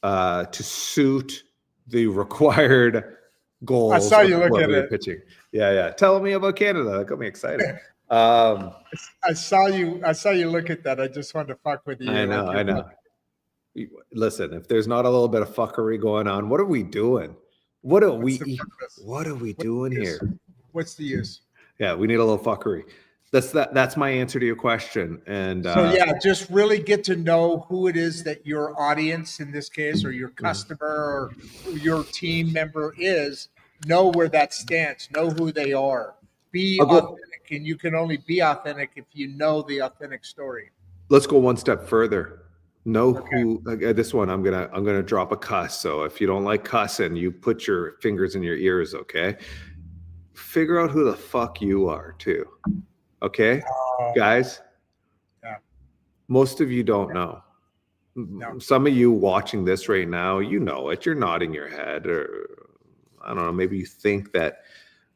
to suit the required goals? I saw you look at it. Pitching. Yeah. Tell me about Canada. That got me excited. I saw you look at that. I just wanted to fuck with you. I know. Listen, if there's not a little bit of fuckery going on, what are we doing? What are we doing here? What's the use? Yeah, we need a little fuckery. That's my answer to your question. And just really get to know who it is that your audience in this case, or your customer or your team member is. Know where that stands. Know who they are. Be authentic, and you can only be authentic if you know the authentic story. Let's go one step further. Know who this one. I'm gonna drop a cuss. So if you don't like cussing, you put your fingers in your ears. Okay. Figure out who the fuck you are too. Okay, guys. Yeah. Most of you don't know. No. Some of you watching this right now, you know it. You're nodding your head, or I don't know. Maybe you think that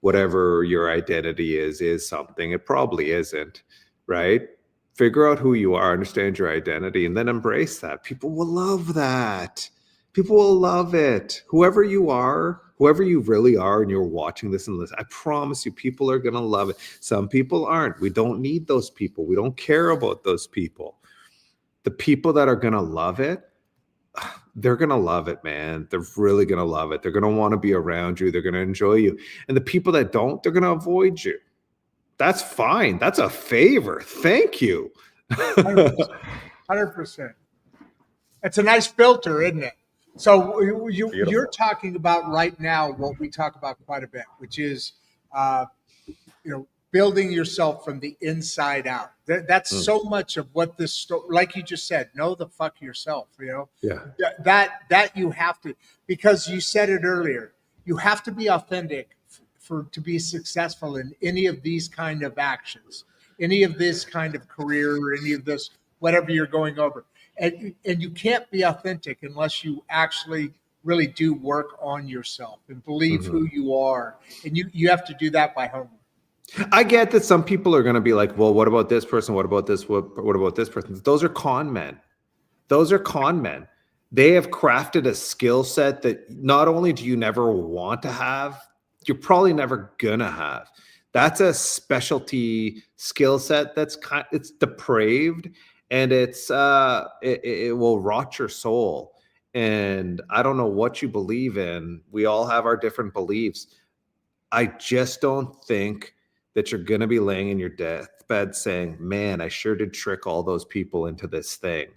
whatever your identity is something. It probably isn't, right? Figure out who you are, understand your identity, and then embrace that. People will love that. People will love it. Whoever you are, whoever you really are, and you're watching this and listen, I promise you, people are going to love it. Some people aren't. We don't need those people. We don't care about those people. The people that are going to love it, they're going to love it, man. They're really going to love it. They're going to want to be around you. They're going to enjoy you. And the people that don't, they're going to avoid you. That's fine. That's a favor. Thank you. 100%. It's a nice filter, isn't it? So you're talking about right now what we talk about quite a bit, which is, building yourself from the inside out. That's so much of what this story, like you just said, know the fuck yourself, Yeah. That you have to, because you said it earlier, you have to be authentic to be successful in any of these kind of actions, any of this kind of career, or any of this, whatever you're going over. And you can't be authentic unless you actually really do work on yourself and believe who you are. And you have to do that by homework. I get that some people are going to be like, well, what about this person? What about this? What about this person? Those are con men. Those are con men. They have crafted a skill set that not only do you never want to have, you're probably never going to have. That's a specialty skill set that's it's depraved, and it will rot your soul. And I don't know what you believe in. We all have our different beliefs. I just don't think that you're going to be laying in your deathbed saying, man, I sure did trick all those people into this thing.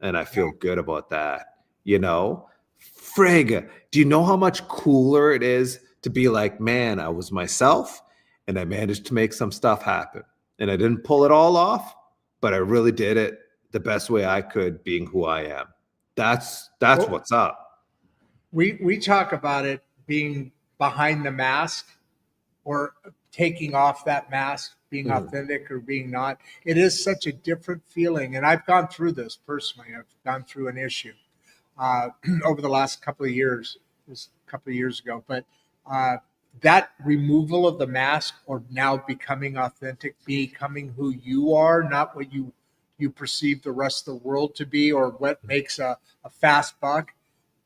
And I feel good about that. Frig, do you know how much cooler it is to be like, man, I was myself and I managed to make some stuff happen. And I didn't pull it all off, but I really did it the best way I could, being who I am. That's what's up. We talk about it being behind the mask, or taking off that mask, being authentic or being not. It is such a different feeling. And I've gone through this personally. I've gone through an issue over the last couple of years, this a couple of years ago. But that removal of the mask, or now becoming authentic, becoming who you are, not what you perceive the rest of the world to be, or what makes a fast buck.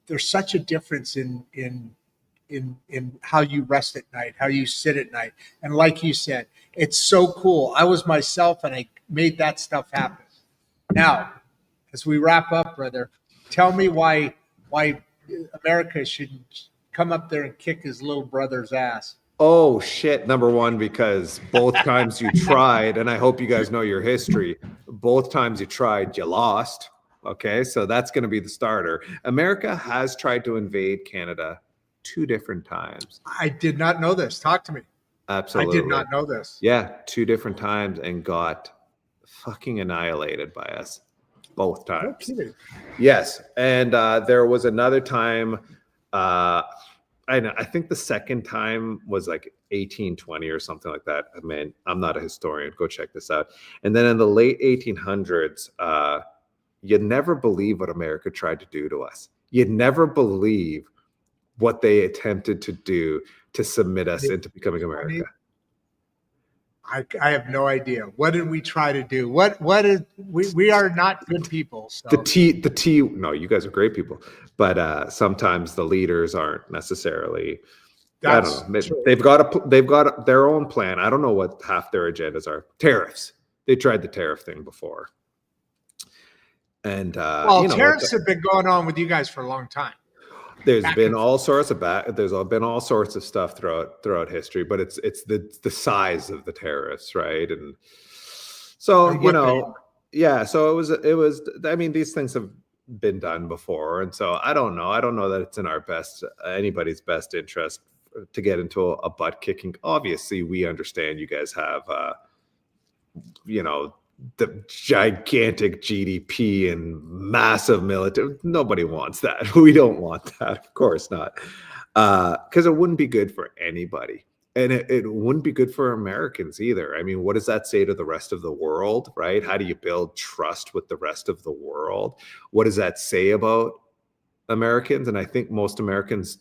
There's such a difference in how you rest at night, how you sit at night. And like you said, it's so cool. I was myself and I made that stuff happen. Now, as we wrap up, brother, tell me why America should come up there and kick his little brother's ass. Oh, shit. Number one, because both times you tried, and I hope you guys know your history, both times you tried, you lost. Okay, so that's going to be the starter. America has tried to invade Canada 2 different times. I did not know this. Talk to me. Absolutely. I did not know this. Yeah, 2 different times, and got fucking annihilated by us both times. No kidding. Yes, and there was another time. I think the second time was like 1820 or something like that. I mean, I'm not a historian. Go check this out. And then in the late 1800s, you'd never believe what America tried to do to us. You'd never believe what they attempted to do to submit us into becoming America. I have no idea. What did we try to do? We are not good people. So. No, you guys are great people, but sometimes the leaders aren't necessarily. I don't know. True. They've got their own plan. I don't know what half their agendas are. Tariffs. They tried the tariff thing before. And tariffs have been going on with you guys for a long time. There's been all sorts of stuff throughout history, but it's the size of the tariffs, right? And so so it was. I mean, these things have been done before, and so I don't know that it's in anybody's best interest to get into a butt kicking. Obviously, we understand you guys have the gigantic GDP and massive military. Nobody wants that. We don't want that. Of course not. Because it wouldn't be good for anybody. And it wouldn't be good for Americans either. I mean, what does that say to the rest of the world, right? How do you build trust with the rest of the world? What does that say about Americans? And I think most Americans,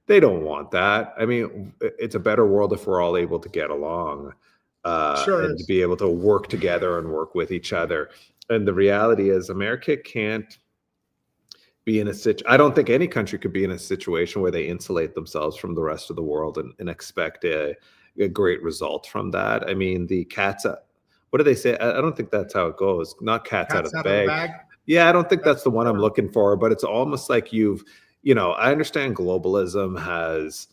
they don't want that. I mean, it's a better world if we're all able to get along and to be able to work together and work with each other. And the reality is America can't be in a I don't think any country could be in a situation where they insulate themselves from the rest of the world and expect a great result from that. I mean, the cat's what do they say? I don't think that's how it goes. Not cats out of the bag. Yeah, I don't think that's the one I'm looking for, but it's almost like I understand globalism has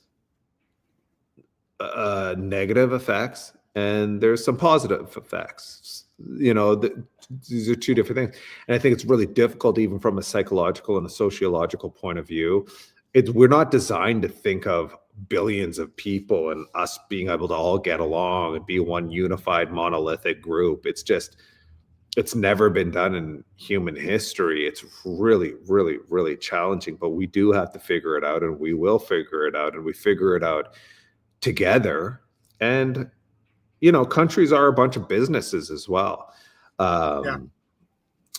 negative effects and there's some positive effects. These are two different things. And I think it's really difficult, even from a psychological and a sociological point of view. We're not designed to think of billions of people and us being able to all get along and be one unified monolithic group. It's never been done in human history. It's really, really, really challenging, but we do have to figure it out, and we will figure it out, and we figure it out together. And countries are a bunch of businesses as well. And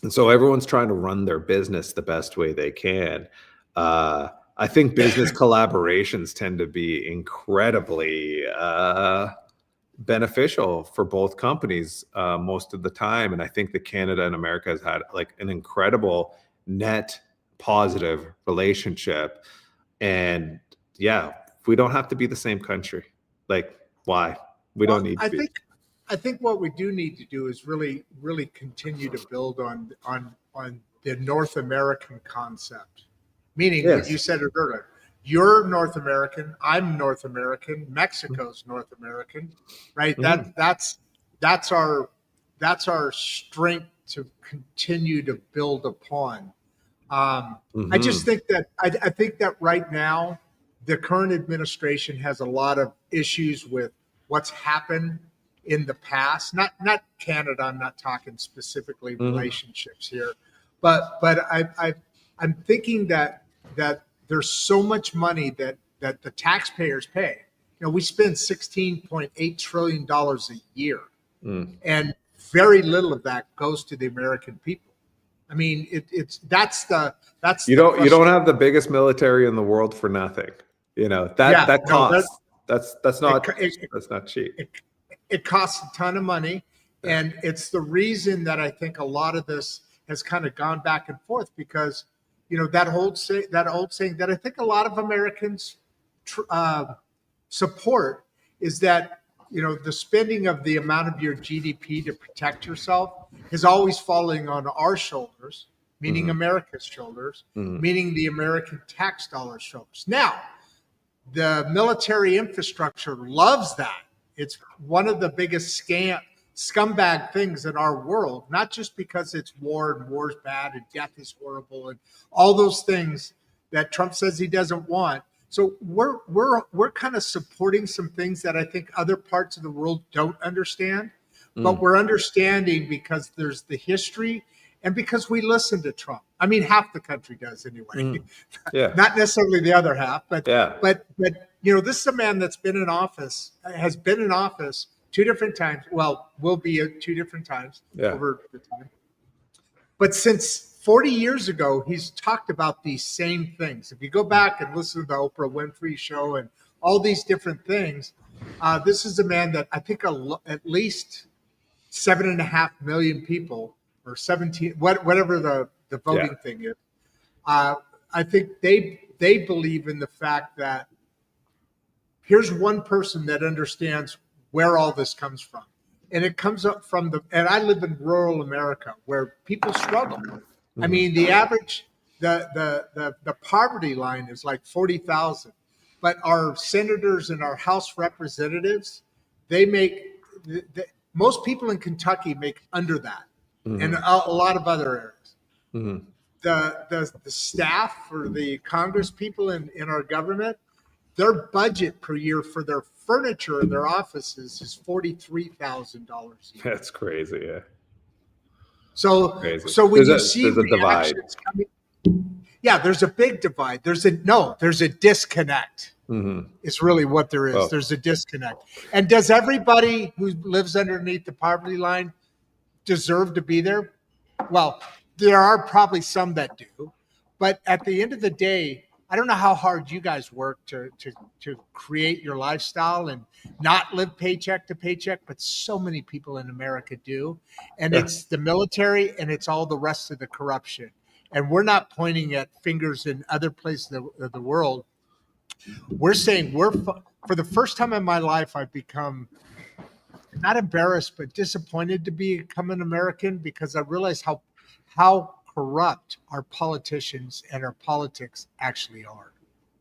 so everyone's trying to run their business the best way they can. I think business collaborations tend to be incredibly beneficial for both companies most of the time. And I think that Canada and America has had like an incredible net positive relationship. And we don't have to be the same country. Like, why? We don't need to be. I think what we do need to do is really, really continue to build on the North American concept. Meaning, what you said earlier, you're North American, I'm North American, Mexico's North American, right? Mm-hmm. That's our strength to continue to build upon. I just think that I think that right now the current administration has a lot of issues with what's happened in the past. Not Canada. I'm not talking specifically relationships here, but I'm thinking that there's so much money that the taxpayers pay. We spend $16.8 trillion a year, and very little of that goes to the American people. I mean, that's you don't have the biggest military in the world for nothing. That costs. That's not cheap. It costs a ton of money, and it's the reason that I think a lot of this has kind of gone back and forth, because that old saying that I think a lot of Americans support is that the spending of the amount of your GDP to protect yourself is always falling on our shoulders, meaning America's shoulders, meaning the American tax dollar shoulders. Now, the military infrastructure loves that. It's one of the biggest scumbag things in our world, not just because it's war and war's bad and death is horrible and all those things that Trump says he doesn't want. So we're kind of supporting some things that I think other parts of the world don't understand, but we're understanding because there's the history and because we listen to Trump. I mean, half the country does anyway. Not necessarily the other half, but this is a man that's has been in office 2 different times. Well, will be 2 different times over the time. But since 40 years ago, he's talked about these same things. If you go back and listen to the Oprah Winfrey show and all these different things, this is a man that I think at least 7.5 million people, or 17, whatever the voting thing is. I think they believe in the fact that here's one person that understands where all this comes from. And it comes up from and I live in rural America where people struggle. I mean, the average, the poverty line is like 40,000, but our senators and our House representatives, most people in Kentucky make under that, and a lot of other areas. The staff or the Congress people in our government, their budget per year for their furniture in their offices is $43,000 a year. That's crazy. Yeah. So Crazy. when you see there's a divide. coming, yeah, there's a big divide. There's a disconnect. Mm-hmm. Is really what there is. Oh. There's a disconnect. And does everybody who lives underneath the poverty line deserve to be there? Well, there are probably some that do, but at the end of the day, I don't know how hard you guys work to create your lifestyle and not live paycheck to paycheck, but so many people in America do. And it's the military and it's all the rest of the corruption. And we're not pointing at fingers in other places of the world. We're saying for the first time in my life, I've become not embarrassed, but disappointed to become an American, because I realize how corrupt our politicians and our politics actually are.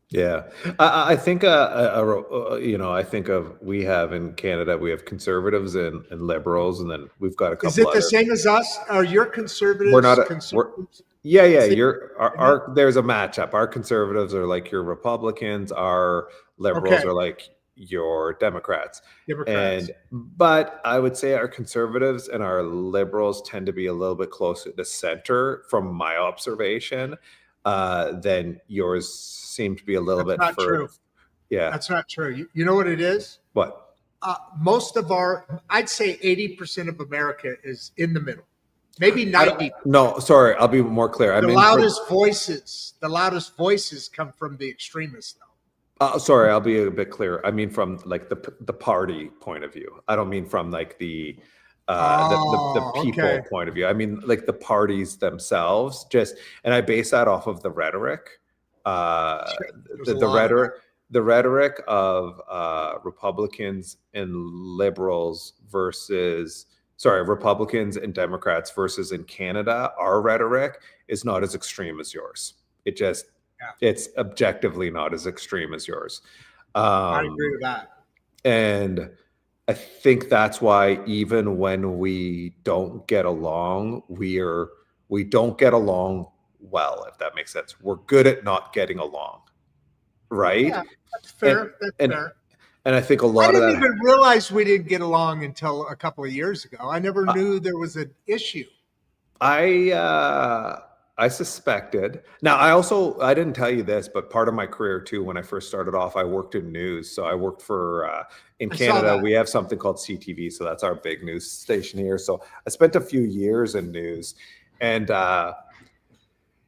Yeah, I think I think we have in Canada, we have conservatives and liberals, and then we've got a couple. Is it the same as us? Are your conservatives? We're not. Conservatives? Yeah. There's a matchup. Our conservatives are like your Republicans. Our liberals are like your Democrats. But I would say our conservatives and our liberals tend to be a little bit closer to center, from my observation, than yours seem to be a little bit further. True. Yeah, that's not true. You know what it is? What? Most of I'd say 80% of America is in the middle. Maybe 90. No, sorry, I'll be more clear. The loudest voices come from the extremists, though. Sorry, I'll be a bit clearer. I mean, from like the party point of view. I don't mean from like the people point of view. I mean, like the parties themselves. And I base that off of the rhetoric. The rhetoric of Republicans and liberals Republicans and Democrats versus in Canada, our rhetoric is not as extreme as yours. It's objectively not as extreme as yours. I agree with that. And I think that's why even when we don't get along, we don't get along well, if that makes sense. We're good at not getting along, right? Yeah, that's fair. Fair. And I think a lot of that. I didn't even realize we didn't get along until a couple of years ago. I never knew there was an issue. I suspected. Now, I didn't tell you this, but part of my career too, when I first started off, I worked in news. So I worked for, in Canada, we have something called CTV. So that's our big news station here. So I spent a few years in news, and I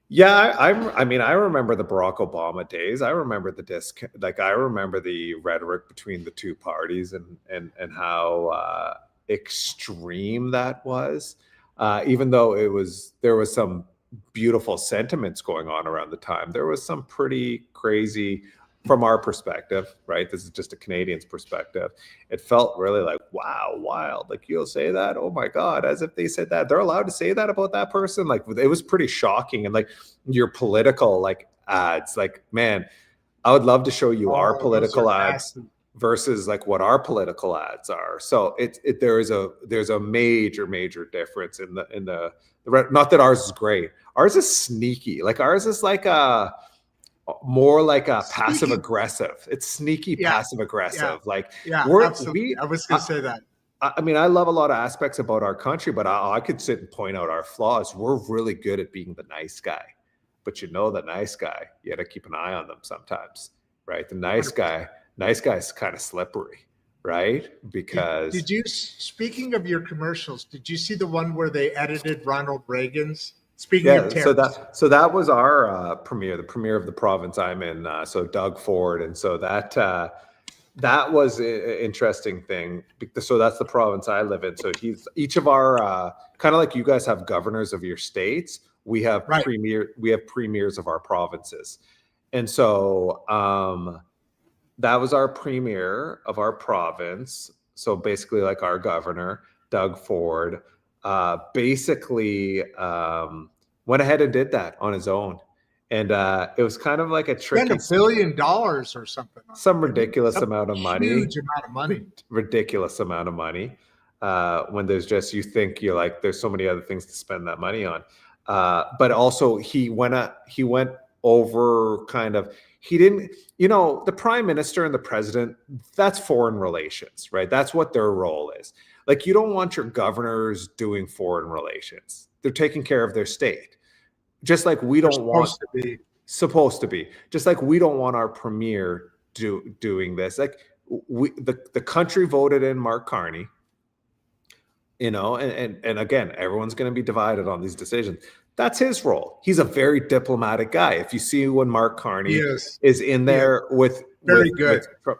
remember the Barack Obama days. I remember I remember the rhetoric between the two parties and how extreme that was. Even though there was some beautiful sentiments going on around the time, there was some pretty crazy, from our perspective, right? This is just a Canadian's perspective. It felt really like, wow, wild. Like, you'll say that? Oh my God, as if they said that. They're allowed to say that about that person? Like, it was pretty shocking. And like your political like ads, like, man, I would love to show you our political ads versus like what our political ads are. So there's a major difference in the not that ours is great. Ours is sneaky. Like ours is like more like a passive aggressive. It's sneaky passive aggressive. Like absolutely. I was going to say that. I mean, I love a lot of aspects about our country, but I could sit and point out our flaws. We're really good at being the nice guy, but the nice guy, you got to keep an eye on them sometimes, right? The nice 100%. Nice guy's kind of slippery, right? Because did you, speaking of your commercials, did you see the one where they edited Ronald Reagan's? Speaking of tariffs. So that was our premiere, the premiere of the province I'm in. So Doug Ford, and so that was an interesting thing. So that's the province I live in. So each of our kind of like you guys have governors of your states. We have premiers of our provinces, and so that was our premier of our province. So basically, like our governor, Doug Ford, basically went ahead and did that on his own. And it was kind of like a tricky. $1 billion or something. Some ridiculous amount of money. Huge amount of money. Ridiculous amount of money. When there's just, you think you're like, there's so many other things to spend that money on. But also he went over kind of, He didn't, the prime minister and the president, that's foreign relations, right? That's what their role is. Like, you don't want your governors doing foreign relations. They're taking care of their state. Just like we don't want supposed to be. Just like we don't want our premier doing this. Like, the country voted in Mark Carney, and again, everyone's going to be divided on these decisions. That's his role. He's a very diplomatic guy. If you see when Mark Carney is in there with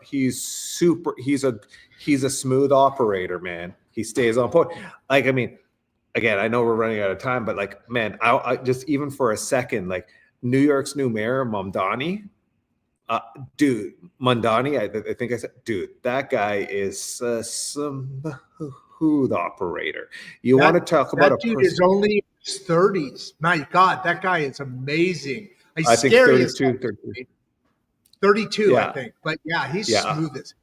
he's super. He's a smooth operator, man. He stays on point. Like, I mean, again, I know we're running out of time, but like, man, I just, even for a second, like, New York's new mayor, Mamdani, dude, Mamdani, I think I said, dude, that guy is some smooth operator. You want to talk about that dude is only in his 30s. My God, that guy is amazing. He's scary as 32, I think. But yeah, he's smooth as.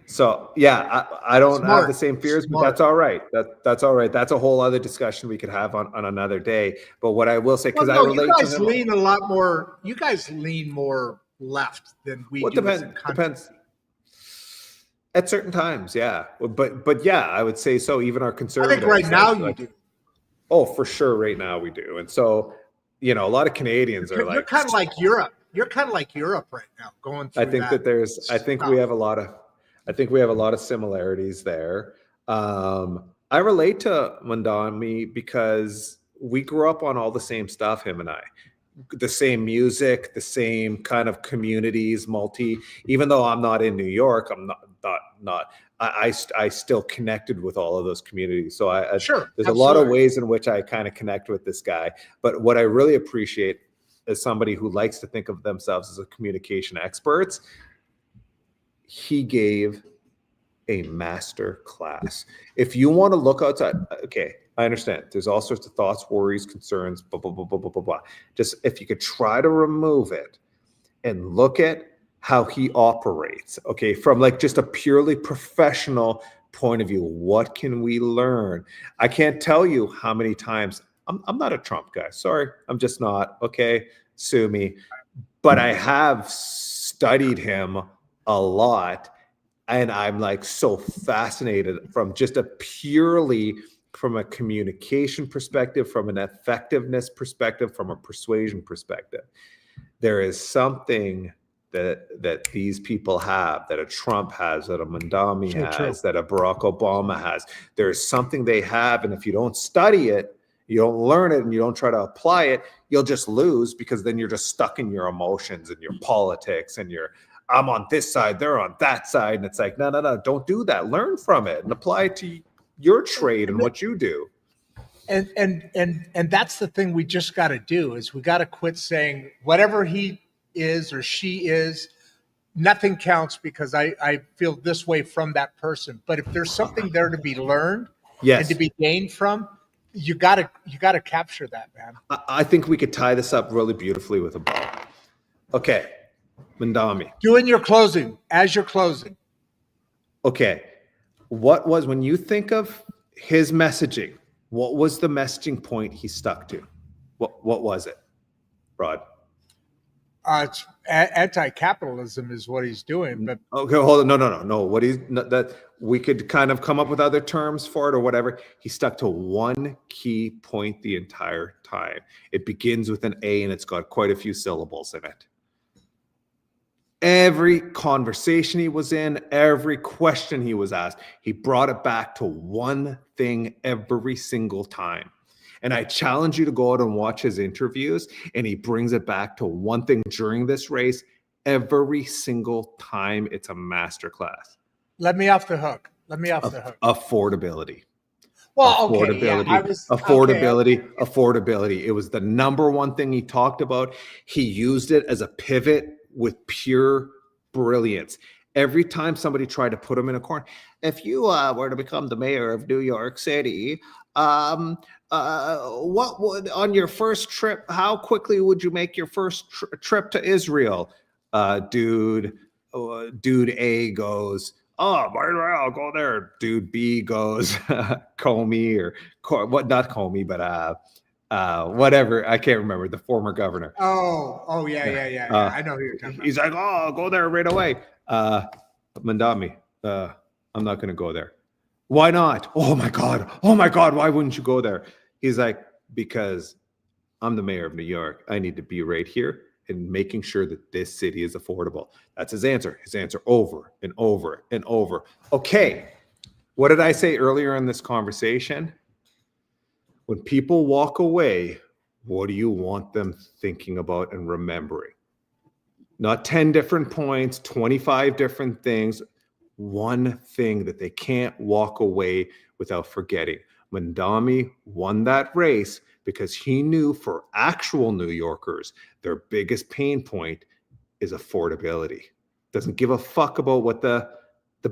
So yeah, I don't have the same fears, but that's all right. That's all right. That's a whole other discussion we could have on another day. But what I will say, because I relate to him, you guys lean a lot more. You guys lean more left than we do. Depends. At certain times, yeah. But yeah, I would say so. Even our conservatives. I think right now you do. Oh, for sure. Right now we do. And so, a lot of Canadians are like. You're kind of like Europe. You're kind of like Europe right now, going through. I think we have a lot of similarities there. I relate to Mamdani because we grew up on all the same stuff, him and I. The same music, the same kind of communities, even though I'm not in New York, I'm not. I still connected with all of those communities. So there's absolutely a lot of ways in which I kind of connect with this guy. But what I really appreciate as somebody who likes to think of themselves as a communication experts, he gave a master class. If you want to look outside, okay, I understand. There's all sorts of thoughts, worries, concerns, blah, blah, blah, blah, blah, blah, blah. Just if you could try to remove it and look at how he operates, okay, from like just a purely professional point of view, what can we learn? I can't tell you how many times, I'm not a Trump guy. Sorry, I'm just not. Okay, sue me. But I have studied him a lot. And I'm like so fascinated from just from a communication perspective, from an effectiveness perspective, from a persuasion perspective. There is something that these people have, that a Trump has, that a Mamdani has, that a Barack Obama has. There is something they have, and if you don't study it, you don't learn it, and you don't try to apply it, you'll just lose, because then you're just stuck in your emotions and your politics and I'm on this side, they're on that side. And it's like, no, don't do that. Learn from it and apply it to your trade and what you do. And that's the thing we just got to do, is we got to quit saying whatever he is or she is, nothing counts because I feel this way from that person. But if there's something there to be learned and to be gained from, you gotta capture that, man. I think we could tie this up really beautifully with a ball. Okay. Mamdani. Doing your closing, as you're closing. Okay. When you think of his messaging, what was the messaging point he stuck to? What was it, Rodd? It's anti-capitalism is what he's doing. But okay, hold on. No. That we could kind of come up with other terms for it or whatever. He stuck to one key point the entire time. It begins with an A and it's got quite a few syllables in it. Every conversation he was in, every question he was asked, he brought it back to one thing every single time. And I challenge you to go out and watch his interviews, and he brings it back to one thing during this race every single time. It's a masterclass. Let me off the hook. Affordability. Well, affordability. It was the number one thing he talked about. He used it as a pivot with pure brilliance. Every time somebody tried to put him in a corner, if you were to become the mayor of New York City, what would, on your first trip, how quickly would you make your first trip to Israel? Dude A goes, oh, I'll go there. Dude B goes, Comey not Comey, but whatever. I can't remember, the former governor. Yeah. I know who you're talking about. He's like, oh, I'll go there right away. Mandami, I'm not going to go there. Why not? Oh my God. Why wouldn't you go there? He's like, because I'm the mayor of New York. I need to be right here and making sure that this city is affordable. That's his answer. His answer over and over and over. Okay. What did I say earlier in this conversation? When people walk away, what do you want them thinking about and remembering? Not 10 different points, 25 different things. One thing that they can't walk away without forgetting. Mandami won that race because he knew for actual New Yorkers, their biggest pain point is affordability. Doesn't give a fuck about what the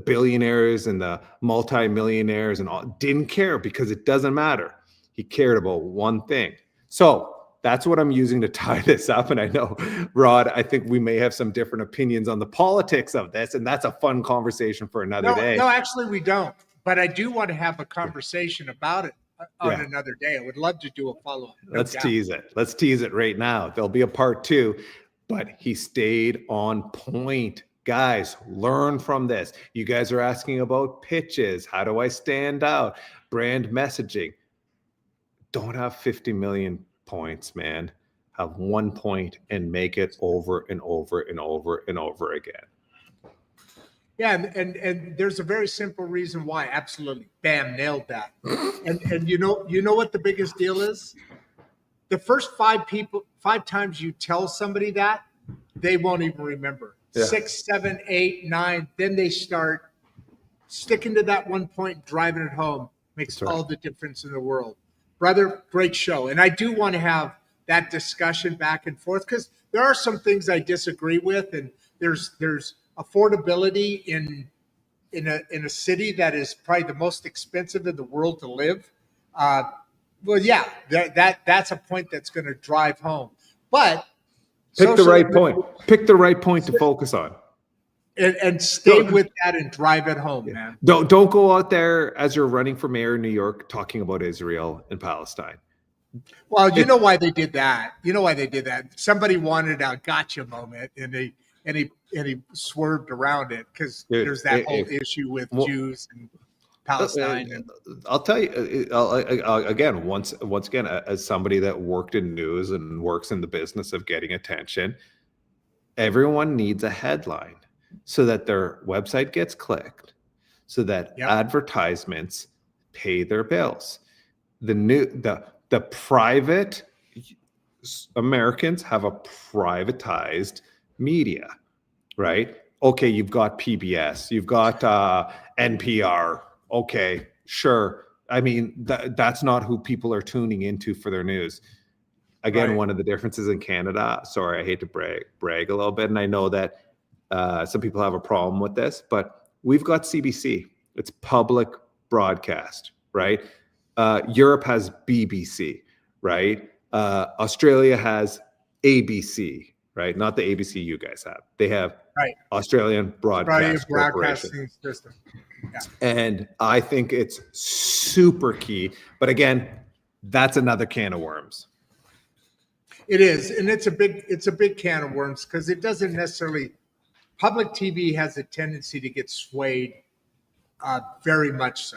billionaires and the multimillionaires and all didn't care, because it doesn't matter. He cared about one thing. So that's what I'm using to tie this up. And I know, Rodd, I think we may have some different opinions on the politics of this, and that's a fun conversation for another day. No, actually we don't. But I do want to have a conversation about it on another day. I would love to do a follow-up. Let's tease it. Let's tease it right now. There'll be a part 2, but he stayed on point. Guys, learn from this. You guys are asking about pitches. How do I stand out? Brand messaging. Don't have 50 million points, man. Have 1 point and make it over and over and over and over again. Yeah, and there's a very simple reason why. Absolutely. Bam, nailed that. And you know what the biggest deal is? The first 5 times you tell somebody that, they won't even remember. 6, 7, 8, 9, then they start sticking to that 1 point, driving it home. Makes all the difference in the world. Brother, great show. And I do want to have that discussion back and forth, because there are some things I disagree with, and there's affordability in a city that is probably the most expensive in the world to live. Well, yeah, that's a point that's going to drive home. But pick the right point. Pick the right point to focus on. And stay with that and drive it home, man. Don't go out there as you're running for mayor in New York talking about Israel and Palestine. Well, you know why they did that. Somebody wanted a gotcha moment, and he swerved around it, because there's that whole issue with Jews and Palestine. I'll tell you again, once again, as somebody that worked in news and works in the business of getting attention, everyone needs a headline so that their website gets clicked, so that advertisements pay their bills. The private Americans have a privatized media, right? Okay, you've got PBS, you've got NPR. Okay, sure. I mean, that's not who people are tuning into for their news. Again, one of the differences in Canada, sorry, I hate to brag a little bit, and I know that some people have a problem with this, but we've got CBC. It's public broadcast, right? Europe has BBC, right? Australia has ABC, right? Not the ABC you guys have. They have Australian Broadcasting System. Yeah. And I think it's super key. But again, that's another can of worms. It is, and it's a big can of worms, because it doesn't necessarily. Public TV has a tendency to get swayed, very much so,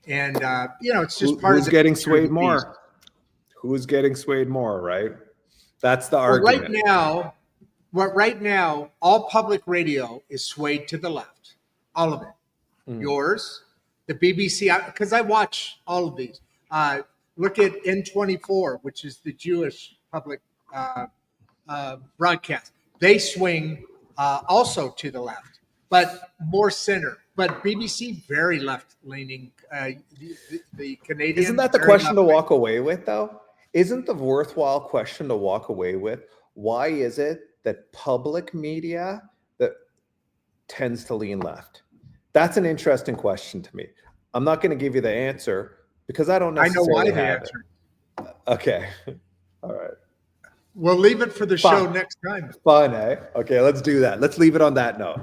and it's just part of who's getting swayed more. Who's getting swayed more, right? That's the argument. Right now, all public radio is swayed to the left, all of it. Yours, the BBC, because I watch all of these. Look at N24, which is the Jewish public broadcast. They swing also to the left, but more center. But BBC, very left-leaning. The Canadian. Isn't that the question to walk away with, though? Isn't the worthwhile question to walk away with? Why is it that public media that tends to lean left? That's an interesting question to me. I'm not going to give you the answer because I don't necessarily have it. Okay. All right. We'll leave it for the show next time. Fun, eh? Okay, let's do that. Let's leave it on that note.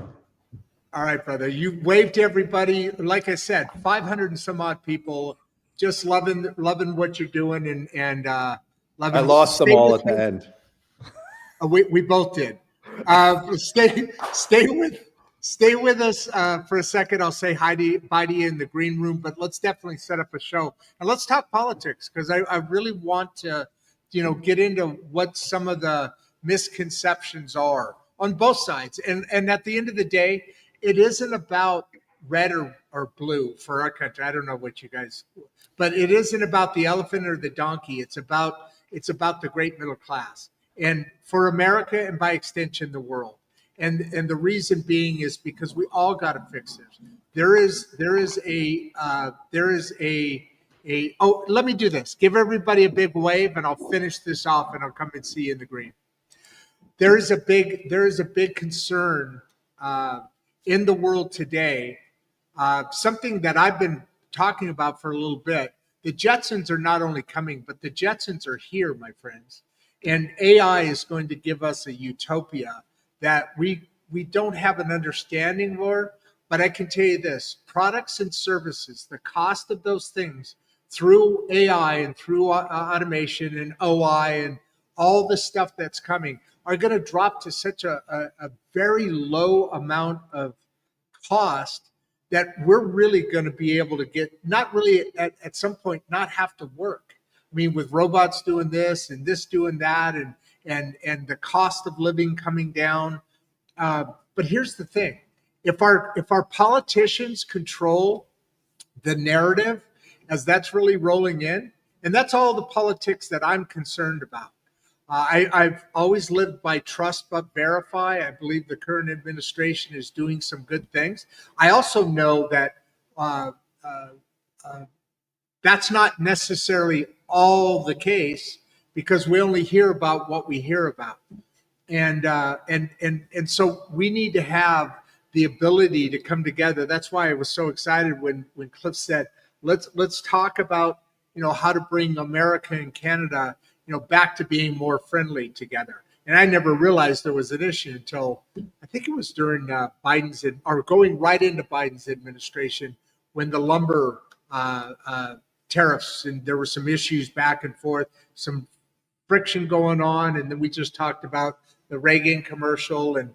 All right, brother. You waved to everybody. Like I said, 500 and some odd people just loving what you're doing. And Love I and lost them all at me. the end. We both did. Stay with us for a second. I'll say bye to you in the green room, but let's definitely set up a show and let's talk politics, because I really want to, get into what some of the misconceptions are on both sides. And at the end of the day, it isn't about red or blue for our country. I don't know what you guys, but it isn't about the elephant or the donkey. It's about the great middle class, and for America, and by extension the world. And the reason being is because we all got to fix this. There is a oh, let me do this. Give everybody a big wave, and I'll finish this off, and I'll come and see you in the green. There is a big concern in the world today. Something that I've been talking about for a little bit. The Jetsons are not only coming, but the Jetsons are here, my friends. And AI is going to give us a utopia that we don't have an understanding for. But I can tell you this: products and services, the cost of those things through AI and through automation and OI and all the stuff that's coming are going to drop to such a very low amount of cost that we're really going to be able to get, not really at some point, not have to work. I mean, with robots doing this and this doing that, and the cost of living coming down. But here's the thing: if our politicians control the narrative as that's really rolling in, and that's all the politics that I'm concerned about. I've always lived by trust but verify. I believe the current administration is doing some good things. I also know that uh, uh, that's not necessarily all the case, because we only hear about what we hear about, and so we need to have the ability to come together. That's why I was so excited when Cliff said, let's talk about how to bring America and Canada back to being more friendly together. And I never realized there was an issue until I think it was during Biden's or going right into Biden's administration, when the lumber tariffs, and there were some issues back and forth, some friction going on, and then we just talked about the Reagan commercial and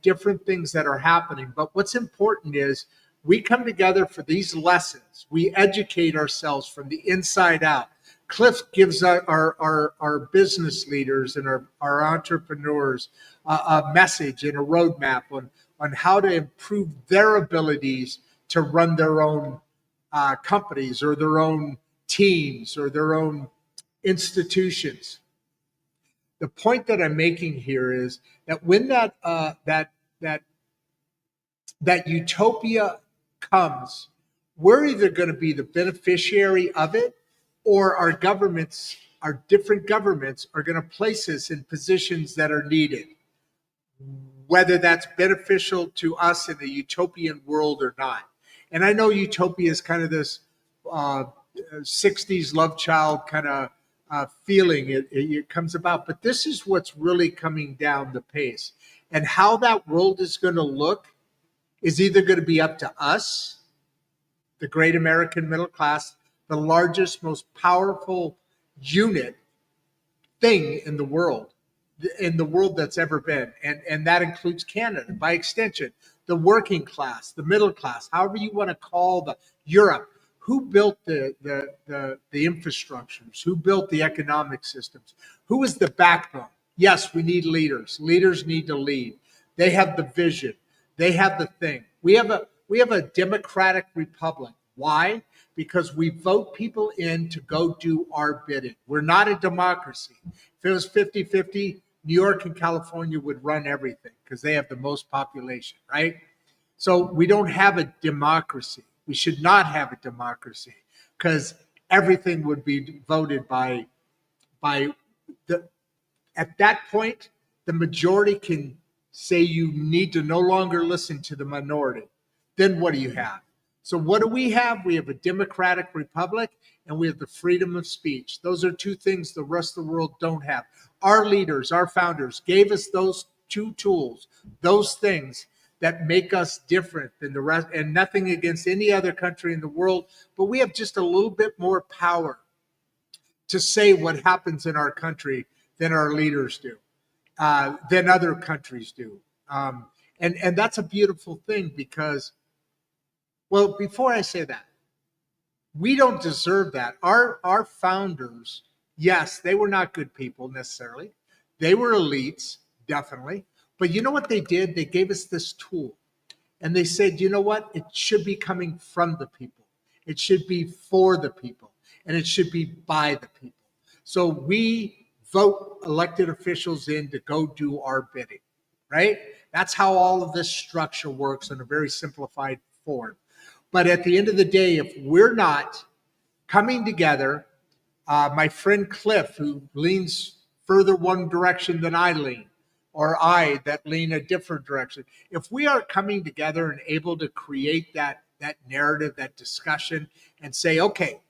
different things that are happening. But what's important is we come together for these lessons. We educate ourselves from the inside out. Cliff gives our business leaders and our entrepreneurs a message and a roadmap on how to improve their abilities to run their own companies or their own teams or their own institutions. The point that I'm making here is that when that utopia comes, we're either going to be the beneficiary of it, or our different governments are going to place us in positions that are needed, whether that's beneficial to us in a utopian world or not. And I know utopia is kind of this 60s love child kind of feeling it comes about, but this is what's really coming down the pace. And how that world is going to look is either going to be up to us, the great American middle class, the largest, most powerful thing in the world that's ever been. And that includes Canada, by extension, the working class, the middle class, however you want to call Europe. Who built the infrastructures? Who built the economic systems? Who is the backbone? Yes, we need leaders. Leaders need to lead. They have the vision. They have the thing. We have a democratic republic. Why? Because we vote people in to go do our bidding. We're not a democracy. If it was 50-50, New York and California would run everything because they have the most population, right? So we don't have a democracy. We should not have a democracy, because everything would be voted by the. At that point, the majority can say you need to no longer listen to the minority. Then what do you have? So what do we have? We have a democratic republic, and we have the freedom of speech. Those are two things the rest of the world don't have. Our leaders, our founders gave us those two tools, those things that make us different than the rest, and nothing against any other country in the world, but we have just a little bit more power to say what happens in our country than our leaders do, than other countries do. And that's a beautiful thing because, well, before I say that, we don't deserve that. Our founders, yes, they were not good people necessarily. They were elites, definitely. But you know what they did? They gave us this tool. And they said, you know what? It should be coming from the people. It should be for the people. And it should be by the people. So we vote elected officials in to go do our bidding, right? That's how all of this structure works in a very simplified form. But at the end of the day, if we're not coming together, my friend Cliff, who leans further one direction than I lean, or I that lean a different direction, if we are coming together and able to create that narrative, that discussion, and say, okay,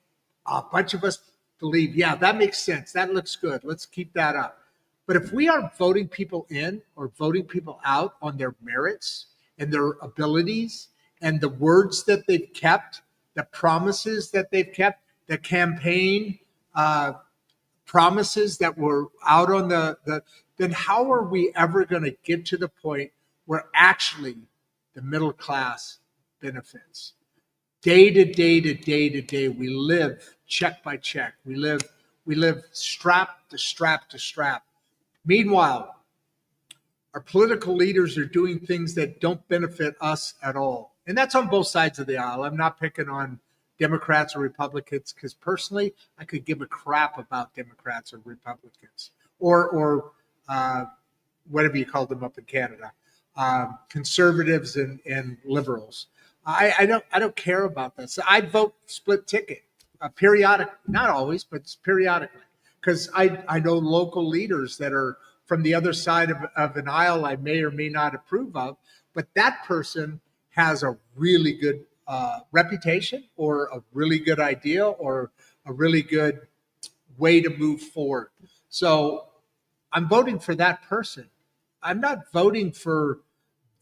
a bunch of us believe, yeah, that makes sense. That looks good. Let's keep that up. But if we are voting people in or voting people out on their merits and their abilities and the words that they've kept, the promises that they've kept, the campaign promises that were out on then how are we ever going to get to the point where actually the middle class benefits? Day to day to day to day, we live check by check. We live strap to strap to strap. Meanwhile, our political leaders are doing things that don't benefit us at all. And that's on both sides of the aisle. I'm not picking on Democrats or Republicans because personally, I could give a crap about Democrats or Republicans or whatever you call them up in Canada, conservatives and liberals. I don't care about that. So I vote split ticket, periodic, not always, but periodically, because I know local leaders that are from the other side of an aisle I may or may not approve of, but that person has a really good reputation or a really good idea or a really good way to move forward. So I'm voting for that person. I'm not voting for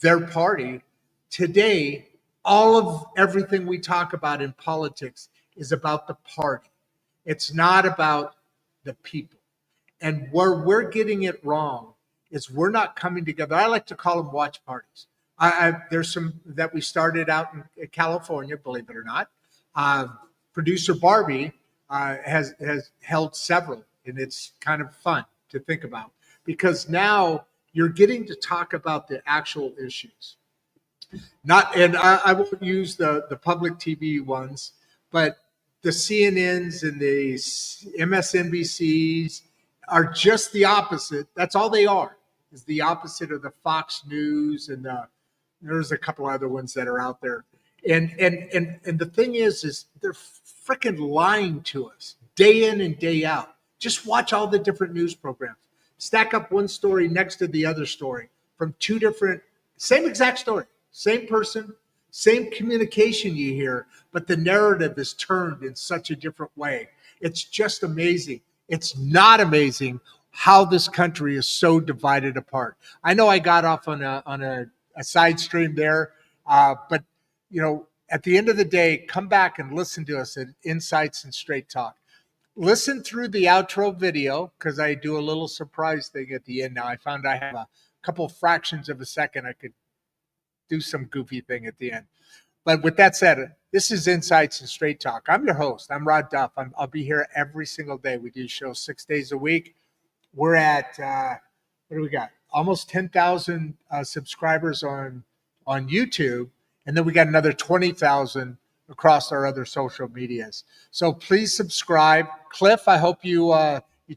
their party. Today, all of everything we talk about in politics is about the party. It's not about the people. And where we're getting it wrong is we're not coming together. I like to call them watch parties. There's some that we started out in California, believe it or not. Producer Barbie has held several, and it's kind of fun to think about because now you're getting to talk about the actual issues. I won't use the public TV ones, but the CNNs and the MSNBCs are just the opposite. That's all they are, is the opposite of the Fox News and there's a couple other ones that are out there. And the thing is they're freaking lying to us day in and day out. Just watch all the different news programs. Stack up one story next to the other story from two different, same exact story, same person, same communication you hear, but the narrative is turned in such a different way. It's just amazing. It's not amazing how this country is so divided apart. I know I got off on a side stream there, but at the end of the day, come back and listen to us at Insights and Straight Talk. Listen through the outro video because I do a little surprise thing at the end now. I found I have a couple fractions of a second. I could do some goofy thing at the end. But with that said, this is Insights and Straight Talk. I'm your host. I'm Rodd Duff. I'll be here every single day. We do shows 6 days a week. We're at, what do we got? Almost 10,000 subscribers on YouTube. And then we got another 20,000 across our other social medias. So please subscribe. Cliff, I hope you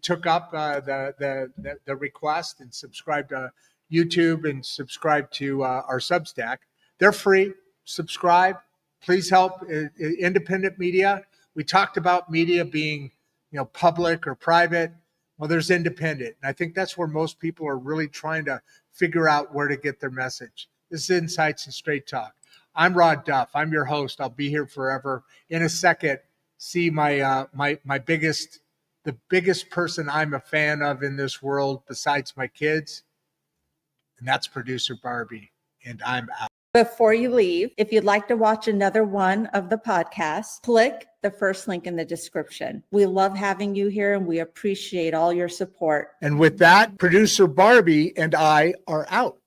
took up the request and subscribe to YouTube and subscribe to our Substack. They're free. Subscribe. Please help independent media. We talked about media being, public or private. Well, there's independent. And I think that's where most people are really trying to figure out where to get their message. This is Insights and Straight Talk. I'm Rodd Duff. I'm your host. I'll be here forever. In a second, see my the biggest person I'm a fan of in this world besides my kids, and that's producer Barbie. And I'm out. Before you leave, if you'd like to watch another one of the podcasts, click the first link in the description. We love having you here and we appreciate all your support. And with that, producer Barbie and I are out.